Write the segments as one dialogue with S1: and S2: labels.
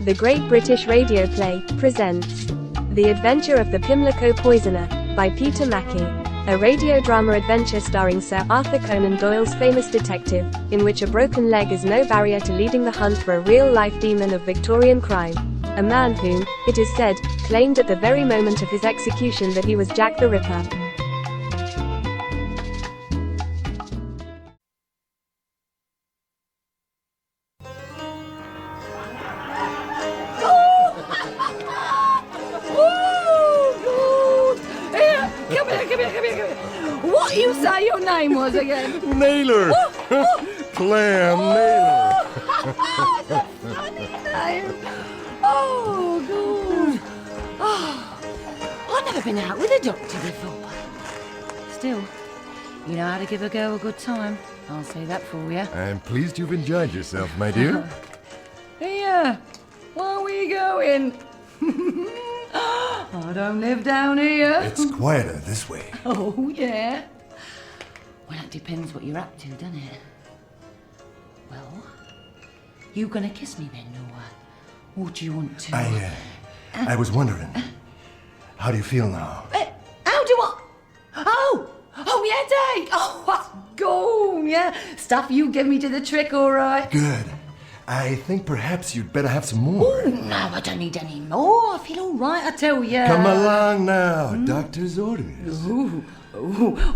S1: The Great British Radio Play presents The Adventure of the Pimlico Poisoner by Peter Mackie, a radio drama adventure starring Sir Arthur Conan Doyle's famous detective, in which a broken leg is no barrier to leading the hunt for a real-life demon of Victorian crime. A man who, it is said, claimed at the very moment of his execution that he was Jack the Ripper.
S2: What you say your name was again?
S3: Naylor! Clam Naylor!
S2: That's a funny name. Oh, good. Oh, I've never been out with a doctor before. Still, you know how to give a girl a good time. I'll say that for you.
S3: I'm pleased you've enjoyed yourself, my dear.
S2: Here, where are we going? I don't live down here.
S3: It's quieter this way.
S2: Oh, yeah. Well, that depends what you're up to, doesn't it? Well, you gonna kiss me then, or do you want to?
S3: I was wondering, how do you feel now?
S2: How do I? Oh, yeah, Dave. Oh, what's gone, yeah. Stuff you give me to the trick, all right.
S3: Good. I think perhaps you'd better have some more.
S2: Oh, no, I don't need any more. I feel all right, I tell you.
S3: Come along now, doctor's orders.
S2: Ooh,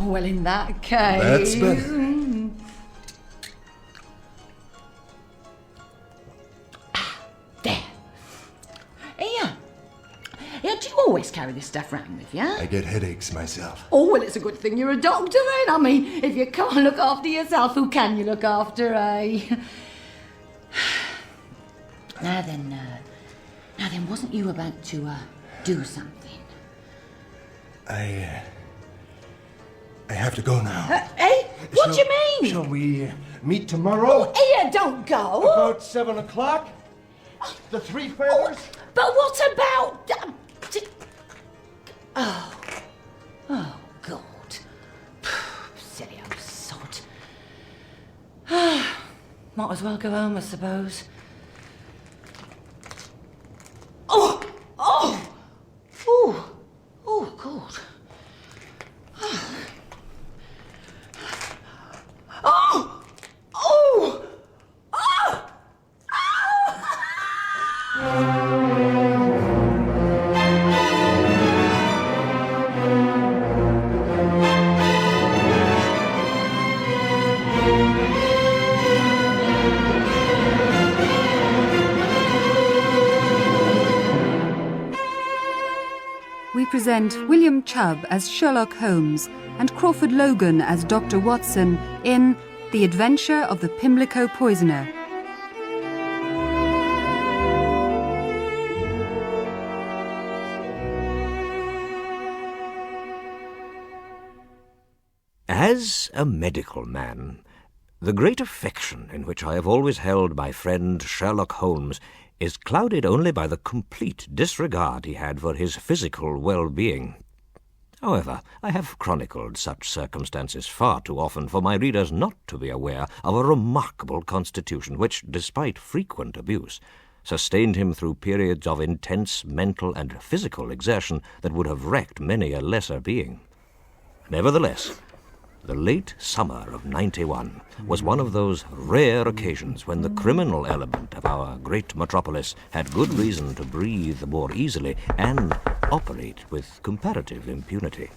S2: well, in that case...
S3: That's better.
S2: There. Here, do you always carry this stuff round with you?
S3: I get headaches myself.
S2: Oh, well, it's a good thing you're a doctor, then. I mean, if you can't look after yourself, who can you look after, eh? Now then, wasn't you about to, do something?
S3: I have to go now.
S2: Hey, what do you mean?
S3: Shall we meet tomorrow?
S2: Here, don't go.
S3: About 7 o'clock? The Three Feathers?
S2: But what about... Oh, God. Silly old sod. Might as well go home, I suppose. Oh, God.
S4: We present William Chubb as Sherlock Holmes and Crawford Logan as Dr. Watson in The Adventure of the Pimlico Poisoner.
S5: As a medical man, the great affection in which I have always held my friend Sherlock Holmes is clouded only by the complete disregard he had for his physical well-being. However, I have chronicled such circumstances far too often for my readers not to be aware of a remarkable constitution which, despite frequent abuse, sustained him through periods of intense mental and physical exertion that would have wrecked many a lesser being. Nevertheless, the late summer of '91 was one of those rare occasions when the criminal element of our great metropolis had good reason to breathe more easily and operate with comparative impunity.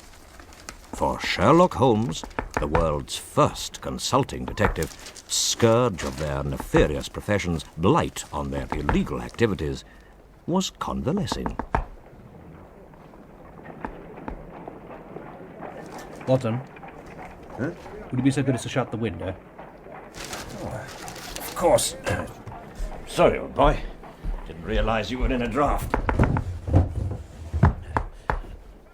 S5: For Sherlock Holmes, the world's first consulting detective, scourge of their nefarious professions, blight on their illegal activities, was convalescing.
S6: Watson? Huh? Would you be so good as to shut the window?
S5: Of course. Sorry, old boy. Didn't realize you were in a draft.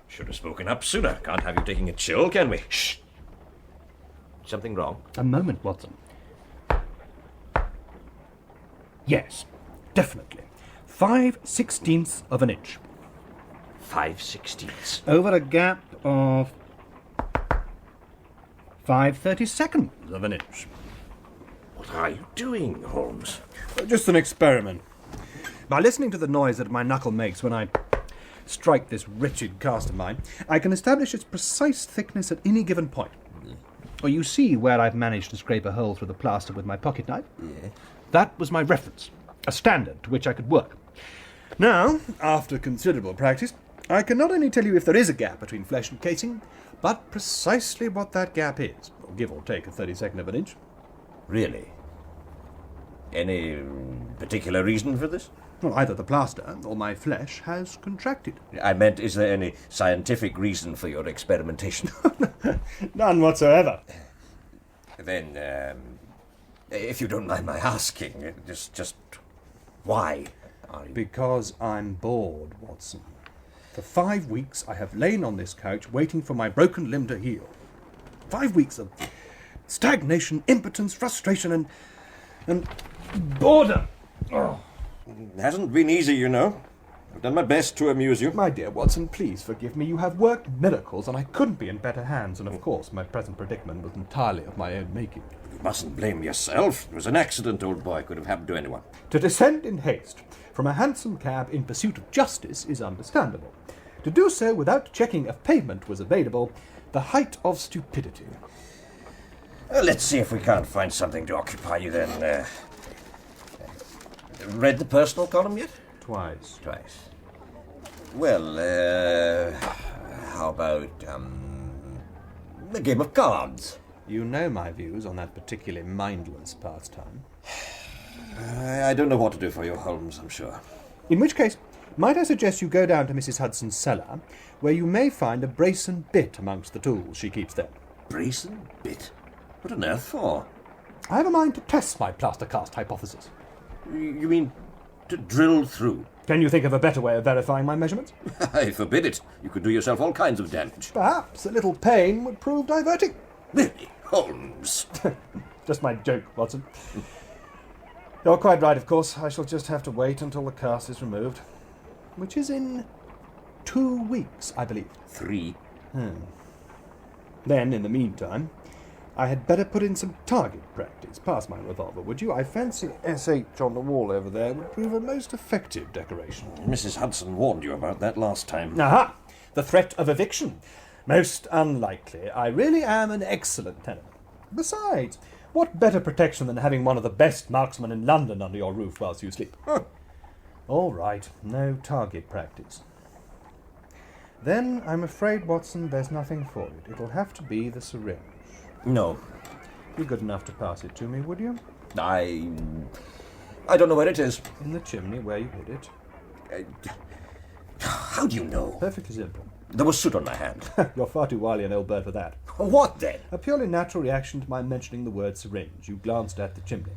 S5: Should have spoken up sooner. Can't have you taking a chill, can we? Shh. Something wrong?
S6: A moment, Watson. Yes, definitely. 5/16 of an inch.
S5: 5/16.
S6: Over a gap of 5/32 of an inch.
S5: What are you doing, Holmes?
S6: Just an experiment. By listening to the noise that my knuckle makes when I strike this wretched cast of mine, I can establish its precise thickness at any given point. Well, you see where I've managed to scrape a hole through the plaster with my pocket knife?
S3: Yes.
S6: That was my reference, a standard to which I could work. Now, after considerable practice, I can not only tell you if there is a gap between flesh and casing, but precisely what that gap is, give or take a 32nd of an inch.
S5: Really? Any particular reason for this?
S6: Well, either the plaster or my flesh has contracted.
S5: I meant, is there any scientific reason for your experimentation?
S6: None whatsoever.
S5: Then, if you don't mind my asking, just why are you...
S6: Because I'm bored, Watson. For 5 weeks I have lain on this couch waiting for my broken limb to heal. 5 weeks of stagnation, impotence, frustration, and boredom. Oh.
S5: It hasn't been easy, you know. I've done my best to amuse you.
S6: My dear Watson, please forgive me. You have worked miracles, and I couldn't be in better hands. And of course, my present predicament was entirely of my own making.
S5: You mustn't blame yourself. It was an accident, old boy. Could have happened to anyone.
S6: To descend in haste from a hansom cab in pursuit of justice is understandable. To do so without checking if pavement was available, the height of stupidity.
S5: Let's see if we can't find something to occupy you then. Read the personal column yet?
S6: Twice.
S5: Well, how about, a game of cards?
S6: You know my views on that particularly mindless pastime.
S5: I don't know what to do for you, Holmes, I'm sure.
S6: In which case, might I suggest you go down to Mrs. Hudson's cellar, where you may find a brace and bit amongst the tools she keeps there.
S5: Brace and bit? What on earth for?
S6: I have a mind to test my plaster cast hypothesis.
S5: You mean to drill through?
S6: Can you think of a better way of verifying my measurements?
S5: I forbid it. You could do yourself all kinds of damage.
S6: Perhaps a little pain would prove diverting.
S5: Really, Holmes?
S6: Just my joke, Watson. You're quite right, of course. I shall just have to wait until the cast is removed. Which is in 2 weeks, I believe.
S5: 3.
S6: Then, in the meantime, I had better put in some target practice. Pass my revolver, would you? I fancy SH on the wall over there would prove a most effective decoration.
S5: Mrs. Hudson warned you about that last time.
S6: Aha! The threat of eviction. Most unlikely. I really am an excellent tenant. Besides, what better protection than having one of the best marksmen in London under your roof whilst you sleep? All right, no target practice. Then, I'm afraid, Watson, there's nothing for it. It'll have to be the syringe.
S5: No.
S6: Be good enough to pass it to me, would you?
S5: I don't know where it is.
S6: In the chimney where you hid it.
S5: How do you know?
S6: Perfectly simple.
S5: There was soot on my hand.
S6: You're far too wily an old bird for that.
S5: What then?
S6: A purely natural reaction to my mentioning the word syringe. You glanced at the chimney.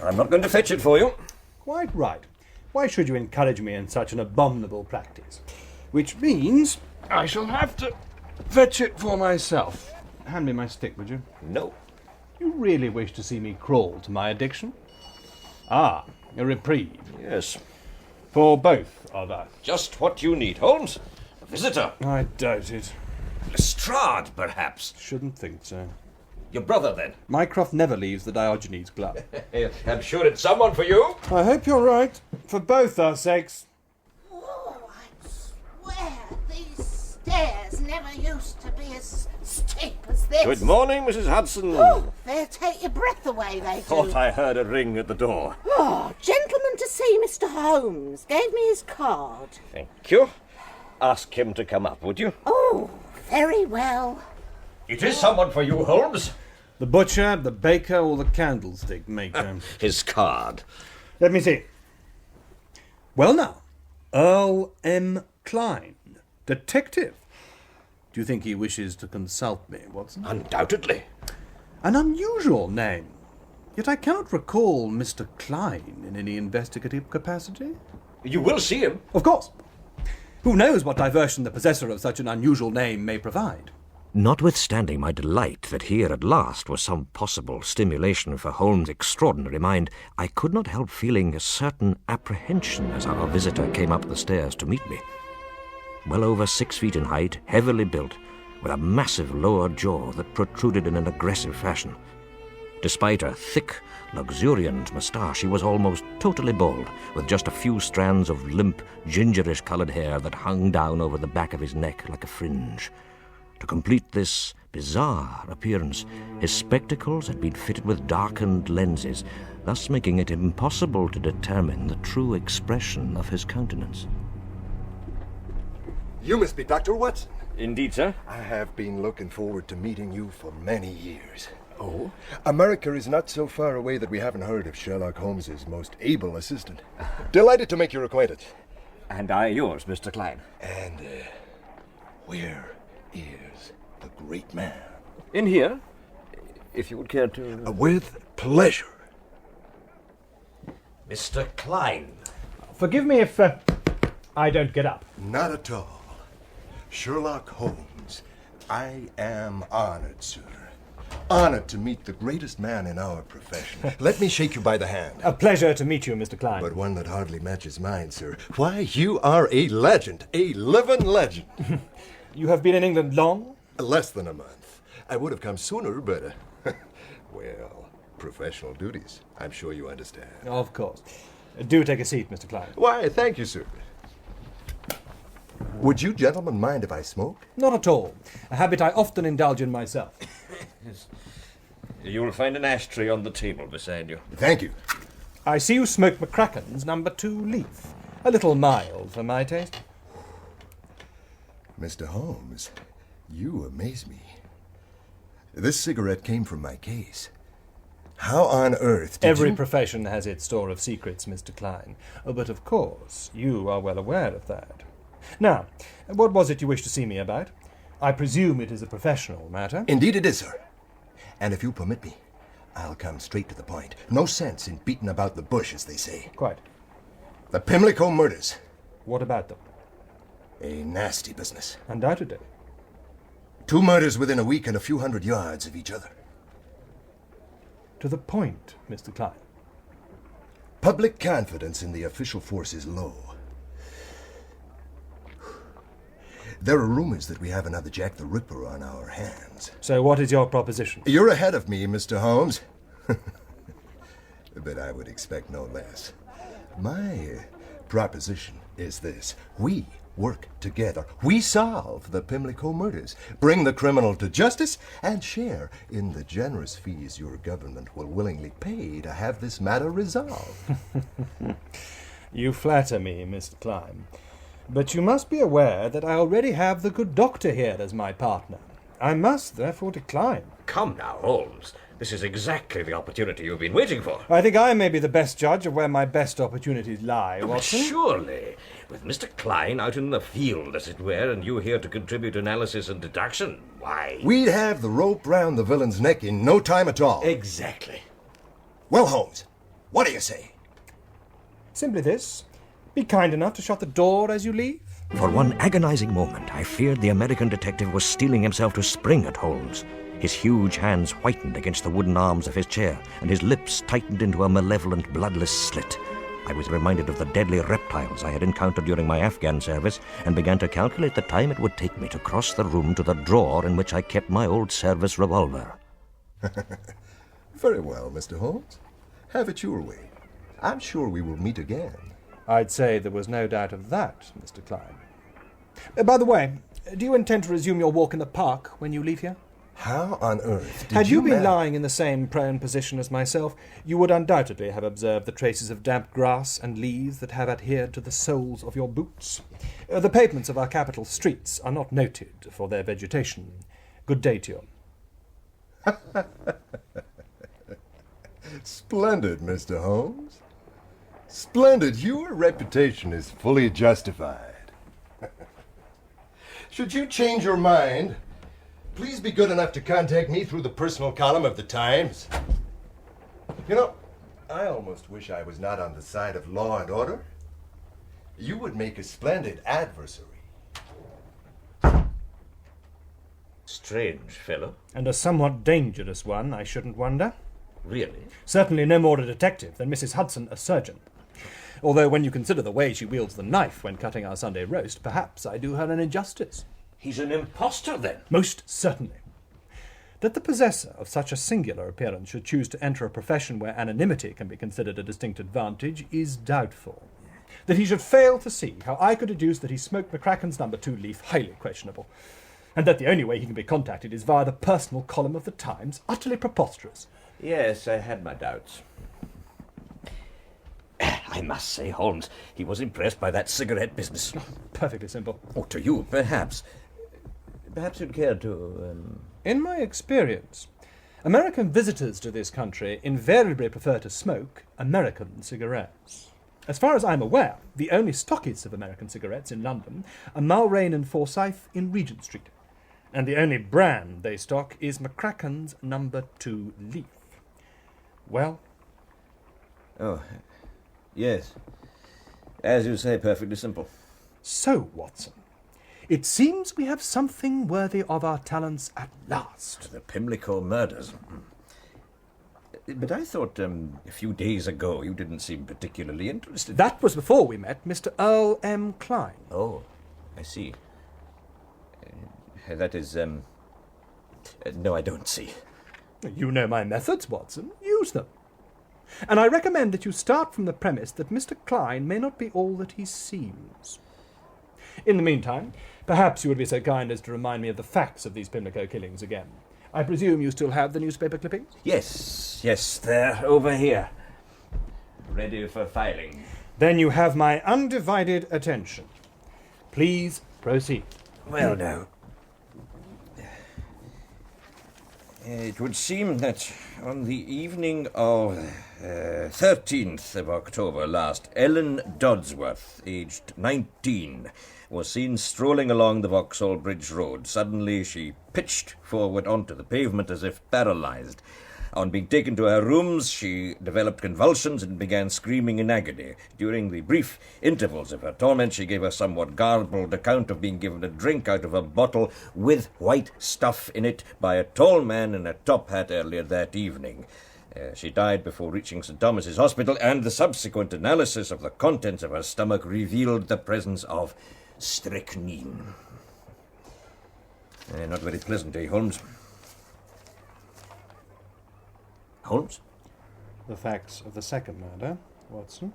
S5: I'm not going to fetch it for you.
S6: Quite right. Why should you encourage me in such an abominable practice? Which means I shall have to fetch it for myself. Hand me my stick, would you?
S5: No.
S6: You really wish to see me crawl to my addiction? Ah, a reprieve.
S5: Yes.
S6: For both of us.
S5: Just what you need, Holmes. A visitor.
S6: I doubt it.
S5: Lestrade, perhaps.
S6: Shouldn't think so.
S5: Your brother, then.
S6: Mycroft never leaves the Diogenes Club.
S5: I'm sure it's someone for you.
S6: I hope you're right. For both our sakes.
S2: Oh, I swear these stairs never used to be as steep as this.
S5: Good morning, Mrs. Hudson.
S2: Oh, they take your breath away, they do.
S5: Thought I heard a ring at the door.
S2: Oh, gentleman to see Mr. Holmes. Gave me his card.
S5: Thank you. Ask him to come up, would you?
S2: Oh, very well.
S5: It is someone for you, Holmes.
S6: The butcher, the baker, or the candlestick maker?
S5: His card.
S6: Let me see. Well now, Earl M. Klein, detective. Do you think he wishes to consult me, Watson?
S5: Undoubtedly.
S6: An unusual name. Yet I cannot recall Mr. Klein in any investigative capacity.
S5: You will see him.
S6: Of course. Who knows what diversion the possessor of such an unusual name may provide?
S5: Notwithstanding my delight that here at last was some possible stimulation for Holmes' extraordinary mind, I could not help feeling a certain apprehension as our visitor came up the stairs to meet me. Well over 6 feet in height, heavily built, with a massive lower jaw that protruded in an aggressive fashion. Despite a thick, luxuriant moustache, he was almost totally bald, with just a few strands of limp, gingerish-coloured hair that hung down over the back of his neck like a fringe. To complete this bizarre appearance, his spectacles had been fitted with darkened lenses, thus making it impossible to determine the true expression of his countenance.
S3: You must be Dr. Watson.
S7: Indeed, sir.
S3: I have been looking forward to meeting you for many years.
S7: Oh?
S3: America is not so far away that we haven't heard of Sherlock Holmes's most able assistant. Delighted to make your acquaintance.
S7: And I yours, Mr. Klein.
S3: And, where is the great man?
S7: In here, if you would care to...
S3: With pleasure.
S5: Mr. Klein.
S6: Forgive me if I don't get up.
S3: Not at all. Sherlock Holmes, I am honored, sir. Honored to meet the greatest man in our profession. Let me shake you by the hand.
S6: A pleasure to meet you, Mr. Klein.
S3: But one that hardly matches mine, sir. Why, you are a legend. A living legend.
S6: You have been in England long?
S3: Less than a month. I would have come sooner, but, well, professional duties. I'm sure you understand.
S6: Of course. Do take a seat, Mr. Klein.
S3: Why, thank you, sir. Would you gentlemen mind if I smoke?
S6: Not at all. A habit I often indulge in myself.
S5: You'll find an ashtray on the table beside you.
S3: Thank you.
S6: I see you smoke McCracken's number 2 leaf. A little mild for my taste.
S3: Mr. Holmes, you amaze me. This cigarette came from my case. How on earth did
S6: Every
S3: you...
S6: profession has its store of secrets, Mr. Klein. But of course, you are well aware of that. Now, what was it you wished to see me about? I presume it is a professional matter.
S3: Indeed it is, sir. And if you permit me, I'll come straight to the point. No sense in beating about the bush, as they say.
S6: Quite.
S3: The Pimlico murders.
S6: What about them?
S3: A nasty business.
S6: Undoubtedly.
S3: 2 murders within a week and a few hundred yards of each other.
S6: To the point, Mr. Klein.
S3: Public confidence in the official force is low. There are rumors that we have another Jack the Ripper on our hands.
S6: So what is your proposition?
S3: You're ahead of me, Mr. Holmes. But I would expect no less. My proposition is this. We work together. We solve the Pimlico murders, bring the criminal to justice, and share in the generous fees your government will willingly pay to have this matter resolved.
S6: You flatter me, Mr. Klein. But you must be aware that I already have the good doctor here as my partner. I must therefore decline.
S5: Come now, Holmes. This is exactly the opportunity you've been waiting for.
S6: I think I may be the best judge of where my best opportunities lie,
S5: But
S6: Watson.
S5: surely, with Mr. Klein out in the field, as it were, and you here to contribute analysis and deduction, why...
S3: We'd have the rope round the villain's neck in no time at all.
S5: Exactly.
S3: Well, Holmes, what do you say?
S6: Simply this. Be kind enough to shut the door as you leave.
S5: For one agonizing moment, I feared the American detective was steeling himself to spring at Holmes. His huge hands whitened against the wooden arms of his chair, and his lips tightened into a malevolent, bloodless slit. I was reminded of the deadly reptiles I had encountered during my Afghan service, and began to calculate the time it would take me to cross the room to the drawer in which I kept my old service revolver.
S3: Very well, Mr. Holmes. Have it your way. I'm sure we will meet again.
S6: I'd say there was no doubt of that, Mr. Klein. By the way, do you intend to resume your walk in the park when you leave here?
S3: How on earth did
S6: Had you been
S3: man-
S6: lying in the same prone position as myself, you would undoubtedly have observed the traces of damp grass and leaves that have adhered to the soles of your boots. The pavements of our capital streets are not noted for their vegetation. Good day to you.
S3: Splendid, Mr. Holmes. Splendid. Your reputation is fully justified. Should you change your mind, please be good enough to contact me through the personal column of the Times. You know, I almost wish I was not on the side of law and order. You would make a splendid adversary.
S5: Strange fellow.
S6: And a somewhat dangerous one, I shouldn't wonder.
S5: Really?
S6: Certainly no more a detective than Mrs. Hudson a surgeon. Although when you consider the way she wields the knife when cutting our Sunday roast, perhaps I do her an injustice.
S5: He's an impostor, then.
S6: Most certainly. That the possessor of such a singular appearance should choose to enter a profession where anonymity can be considered a distinct advantage is doubtful. That he should fail to see how I could deduce that he smoked McCracken's No. 2 leaf, highly questionable. And that the only way he can be contacted is via the personal column of the Times, utterly preposterous.
S7: Yes, I had my doubts. I must say, Holmes, he was impressed by that cigarette business.
S6: Perfectly simple.
S7: Oh, to you, perhaps. Perhaps you'd care to,
S6: In my experience, American visitors to this country invariably prefer to smoke American cigarettes. As far as I'm aware, the only stockists of American cigarettes in London are Mulrain and Forsyth in Regent Street, and the only brand they stock is McCracken's No. 2 leaf. Well?
S7: Oh, yes. As you say, perfectly simple.
S6: So, Watson, it seems we have something worthy of our talents at last.
S7: The Pimlico murders. But I thought a few days ago you didn't seem particularly interested.
S6: That was before we met Mr. Earl M. Klein.
S7: Oh, I see. That is, no, I don't see.
S6: You know my methods, Watson. Use them. And I recommend that you start from the premise that Mr. Klein may not be all that he seems. In the meantime, perhaps you would be so kind as to remind me of the facts of these Pimlico killings again. I presume you still have the newspaper clippings?
S7: Yes, they're over here. Ready for filing.
S6: Then you have my undivided attention. Please proceed.
S7: Well, now. It would seem that on the evening of 13th of October last, Ellen Dodsworth, aged 19, was seen strolling along the Vauxhall Bridge Road. Suddenly she pitched forward onto the pavement as if paralysed. On being taken to her rooms, she developed convulsions and began screaming in agony. During the brief intervals of her torment, she gave a somewhat garbled account of being given a drink out of a bottle with white stuff in it by a tall man in a top hat earlier that evening. She died before reaching St. Thomas's Hospital, and the subsequent analysis of the contents of her stomach revealed the presence of strychnine. Not very pleasant, eh, Holmes? Holmes?
S6: The facts of the second murder, Watson.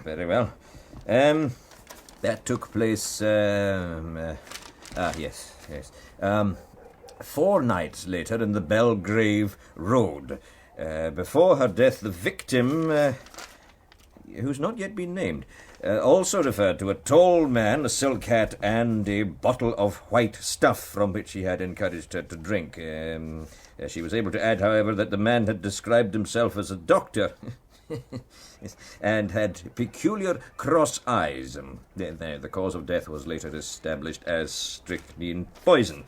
S7: Very well. That took place, yes. 4 nights later in the Belgrave Road. Before her death, the victim, who's not yet been named, also referred to a tall man, a silk hat, and a bottle of white stuff from which he had encouraged her to drink. She was able to add, however, that the man had described himself as a doctor and had peculiar cross eyes. The cause of death was later established as strychnine poison.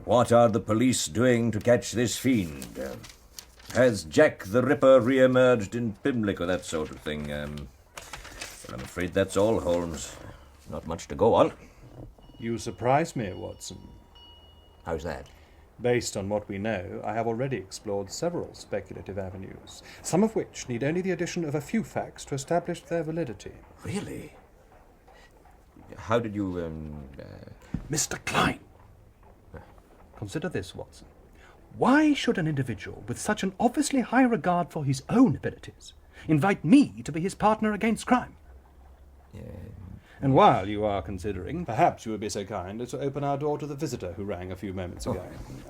S7: What are the police doing to catch this fiend? Has Jack the Ripper re-emerged in Pimlico, that sort of thing? Well, I'm afraid that's all, Holmes. Not much to go on.
S6: You surprise me, Watson.
S7: How's that?
S6: Based on what we know, I have already explored several speculative avenues, some of which need only the addition of a few facts to establish their validity.
S7: Really? How did you,
S6: Mr. Klein! Consider this, Watson. Why should an individual with such an obviously high regard for his own abilities invite me to be his partner against crime? And while you are considering, perhaps you would be so kind as to open our door to the visitor who rang a few moments ago.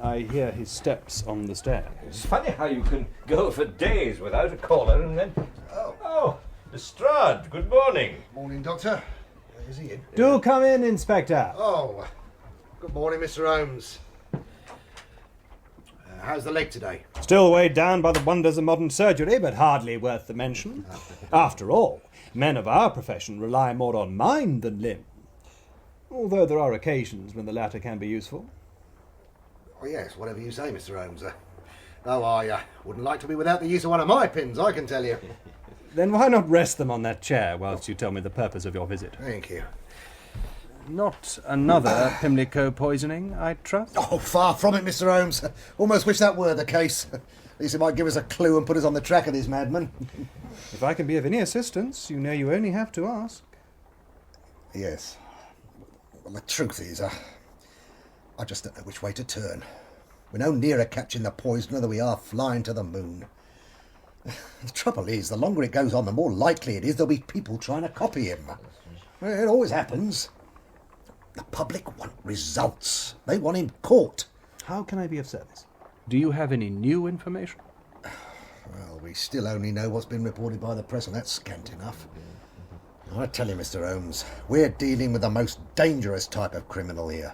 S6: I hear his steps on the stairs.
S7: It's funny how you can go for days without a caller and then... Oh, Lestrade, good morning.
S8: Morning, Doctor. Is he in?
S6: Do come in, Inspector.
S8: Oh, good morning, Mr. Holmes. How's the leg today?
S6: Still weighed down by the wonders of modern surgery, but hardly worth the mention. After all, men of our profession rely more on mind than limb. Although there are occasions when the latter can be useful.
S8: Oh, yes, whatever you say, Mr. Holmes. Though I wouldn't like to be without the use of one of my pins, I can tell you.
S6: Then why not rest them on that chair whilst you tell me the purpose of your visit?
S8: Thank you.
S6: Not another Pimlico poisoning, I trust?
S8: Oh, far from it, Mr. Holmes. Almost wish that were the case. At least it might give us a clue and put us on the track of this madman.
S6: If I can be of any assistance, you know you only have to ask.
S8: Yes. Well, the truth is, I just don't know which way to turn. We're no nearer catching the poisoner than we are flying to the moon. The trouble is, the longer it goes on, the more likely it is there'll be people trying to copy him. Well, it always happens. The public want results. They want him caught.
S6: How can I be of service? Do you have any new information?
S8: Well, we still only know what's been reported by the press, and that's scant enough. I tell you, Mr. Holmes, we're dealing with the most dangerous type of criminal here.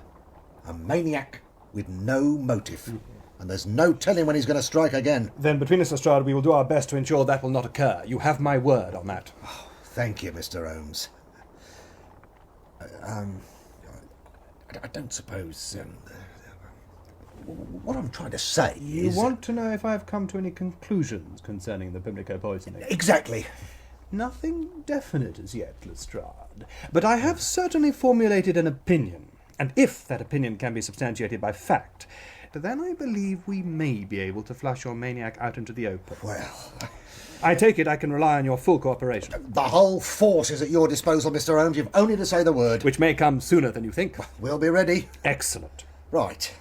S8: A maniac with no motive. And there's no telling when he's going to strike again.
S6: Then between us, Lestrade, we will do our best to ensure that will not occur. You have my word on that.
S8: Oh, thank you, Mr. Holmes. I don't suppose... what I'm trying to say
S6: You
S8: is...
S6: want to know if I've come to any conclusions concerning the Pimlico poisoning?
S8: Exactly.
S6: Nothing definite as yet, Lestrade. But I have certainly formulated an opinion. And if that opinion can be substantiated by fact, then I believe we may be able to flush your maniac out into the open.
S8: Well...
S6: I take it I can rely on your full cooperation.
S8: The whole force is at your disposal, Mr. Holmes. You've only to say the word.
S6: Which may come sooner than you think.
S8: We'll be ready.
S6: Excellent.
S8: Right.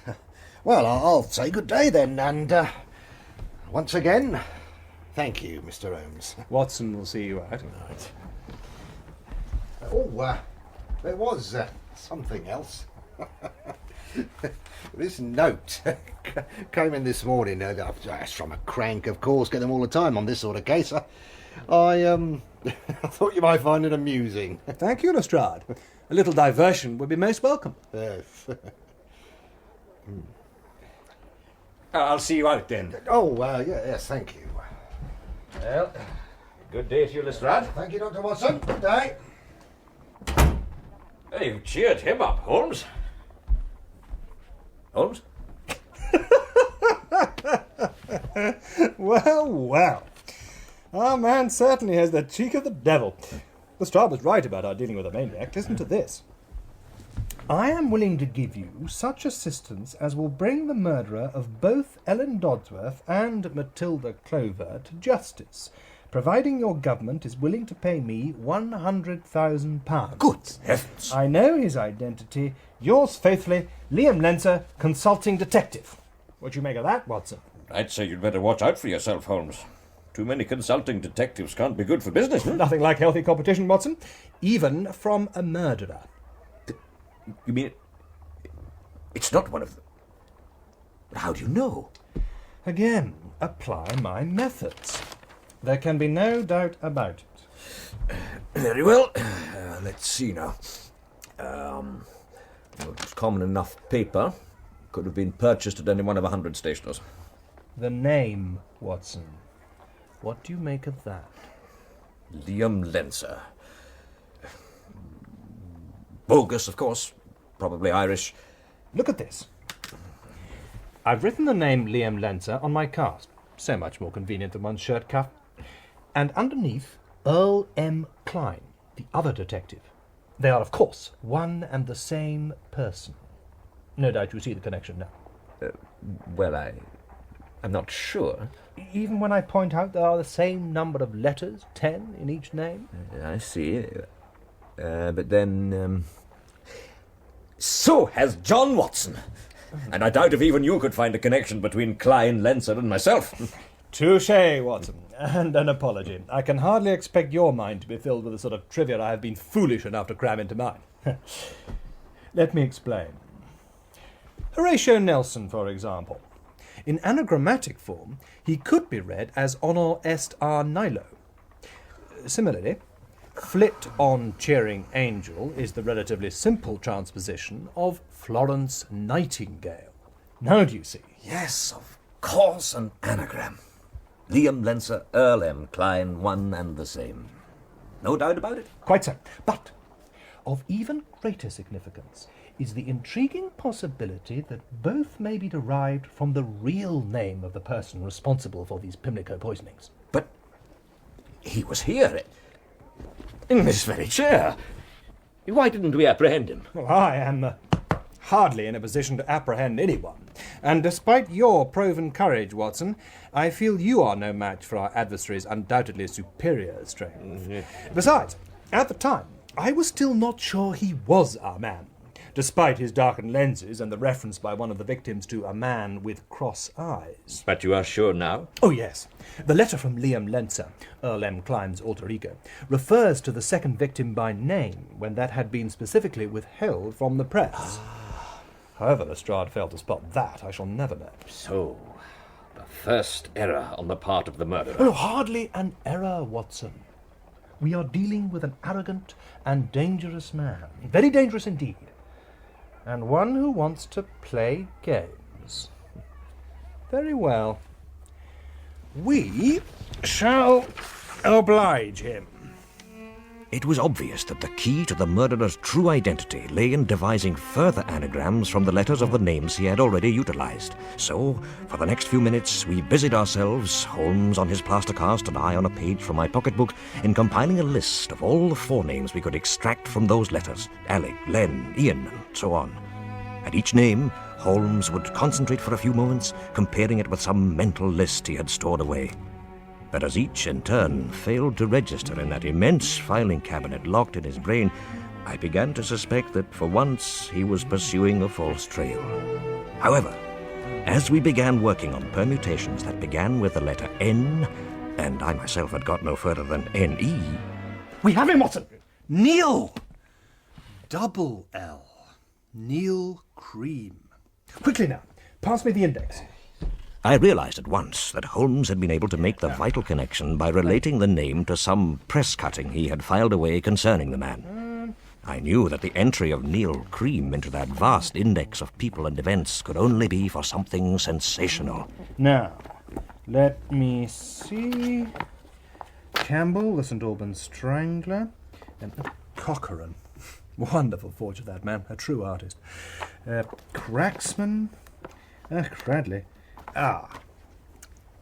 S8: Well, I'll say good day then, and once again, thank you, Mr. Holmes.
S6: Watson will see you out.
S8: Right. Oh, there was something else. This note came in this morning. That's from a crank, of course. Get them all the time on this sort of case. I thought you might find it amusing.
S6: Thank you, Lestrade. A little diversion would be most welcome.
S8: Yes.
S7: I'll see you out then.
S8: Oh, yes, thank you.
S7: Well, good day to you, Lestrade.
S8: Thank you, Dr. Watson. Good day.
S7: Hey, you've cheered him up, Holmes. Holmes?
S6: Well, well. Our man certainly has the cheek of the devil. Lestrade was right about our dealing with a maniac. Listen to this. I am willing to give you such assistance as will bring the murderer of both Ellen Dodsworth and Matilda Clover to justice, providing your government is willing to pay me £100,000.
S7: Good heavens.
S6: I know his identity. Yours faithfully, Liam Lenser, consulting detective. What do you make of that, Watson?
S7: I'd say you'd better watch out for yourself, Holmes. Too many consulting detectives can't be good for business.
S6: Nothing like healthy competition, Watson. Even from a murderer.
S7: You mean it's not one of them? How do you know?
S6: Again, apply my methods. There can be no doubt about it.
S7: Very well. Let's see now. It's common enough paper. Could have been purchased at any one of 100 stationers.
S6: The name, Watson. What do you make of that?
S7: Liam Lenser. Bogus, of course. Probably Irish.
S6: Look at this. I've written the name Liam Lenser on my cast. So much more convenient than one's shirt cuff. And underneath, Earl M. Klein, the other detective. They are, of course, one and the same person. No doubt you see the connection now.
S7: I'm not sure.
S6: Even when I point out there are the same number of letters, 10 in each name?
S7: I see. But then... So has John Watson. And I doubt if even you could find a connection between Klein, Lenser, and myself.
S6: Touché, Watson. And an apology. I can hardly expect your mind to be filled with the sort of trivia I have been foolish enough to cram into mine. Let me explain. Horatio Nelson, for example. In anagrammatic form, he could be read as Honor est a Nihilo. Similarly, Flit on Cheering Angel is the relatively simple transposition of Florence Nightingale. Now do you see?
S7: Yes, of course, an anagram. Liam Lenser, Earl M. Klein, one and the same. No doubt about it.
S6: Quite so. But of even greater significance is the intriguing possibility that both may be derived from the real name of the person responsible for these Pimlico poisonings.
S7: But he was here, in this very chair. Why didn't we apprehend him?
S6: Well, I am hardly in a position to apprehend anyone. And despite your proven courage, Watson, I feel you are no match for our adversary's undoubtedly superior strength. Besides, at the time, I was still not sure he was our man. despite his darkened lenses and the reference by one of the victims to a man with cross eyes.
S7: But you are sure now?
S6: Oh, yes. The letter from Liam Lenser, Earl M. Climb's alter ego, refers to the second victim by name when that had been specifically withheld from the press. However Lestrade failed to spot that, I shall never know.
S7: So, the first error on the part of the murderer.
S6: Oh, hardly an error, Watson. We are dealing with an arrogant and dangerous man. Very dangerous indeed. And one who wants to play games. Very well. We shall oblige him.
S5: It was obvious that the key to the murderer's true identity lay in devising further anagrams from the letters of the names he had already utilized. So, for the next few minutes, we busied ourselves, Holmes on his plaster cast and I on a page from my pocketbook, in compiling a list of all the forenames we could extract from those letters: Alec, Len, Ian, and so on. At each name, Holmes would concentrate for a few moments, comparing it with some mental list he had stored away. But as each, in turn, failed to register in that immense filing cabinet locked in his brain, I began to suspect that, for once, he was pursuing a false trail. However, as we began working on permutations that began with the letter N, and I myself had got no further than N-E...
S6: We have him, Watson! Neil! Double L. Neil Cream. Quickly now, pass me the index.
S5: I realized at once that Holmes had been able to make the vital connection by relating the name to some press cutting he had filed away concerning the man. I knew that the entry of Neil Cream into that vast index of people and events could only be for something sensational.
S6: Now, let me see. Campbell, the St. Albans Strangler, and Cochrane. Wonderful fortune, that man, a true artist. Cracksman, Cradley.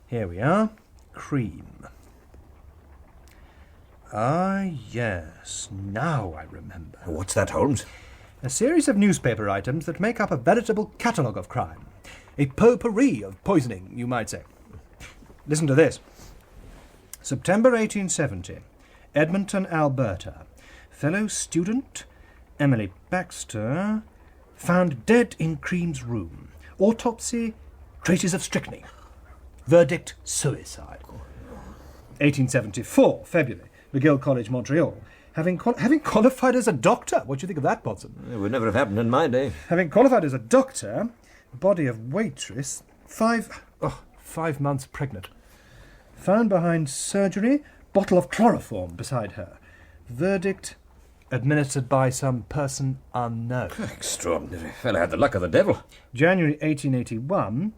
S6: Here we are. Cream. Yes, now I remember.
S5: What's that, Holmes?
S6: A series of newspaper items that make up a veritable catalogue of crime. A potpourri of poisoning, you might say. Listen to this. September 1870, Edmonton, Alberta. Fellow student, Emily Baxter, found dead in Cream's room. Autopsy, traces of strychnine. Verdict, suicide. 1874, February, McGill College, Montreal. Having qualified as a doctor. What do you think of that, Watson?
S5: It would never have happened in my day.
S6: Having qualified as a doctor, body of waitress, 5 months pregnant. Found behind surgery, bottle of chloroform beside her. Verdict, administered by some person unknown.
S7: Extraordinary. Fellow had the luck of the devil.
S6: January 1881,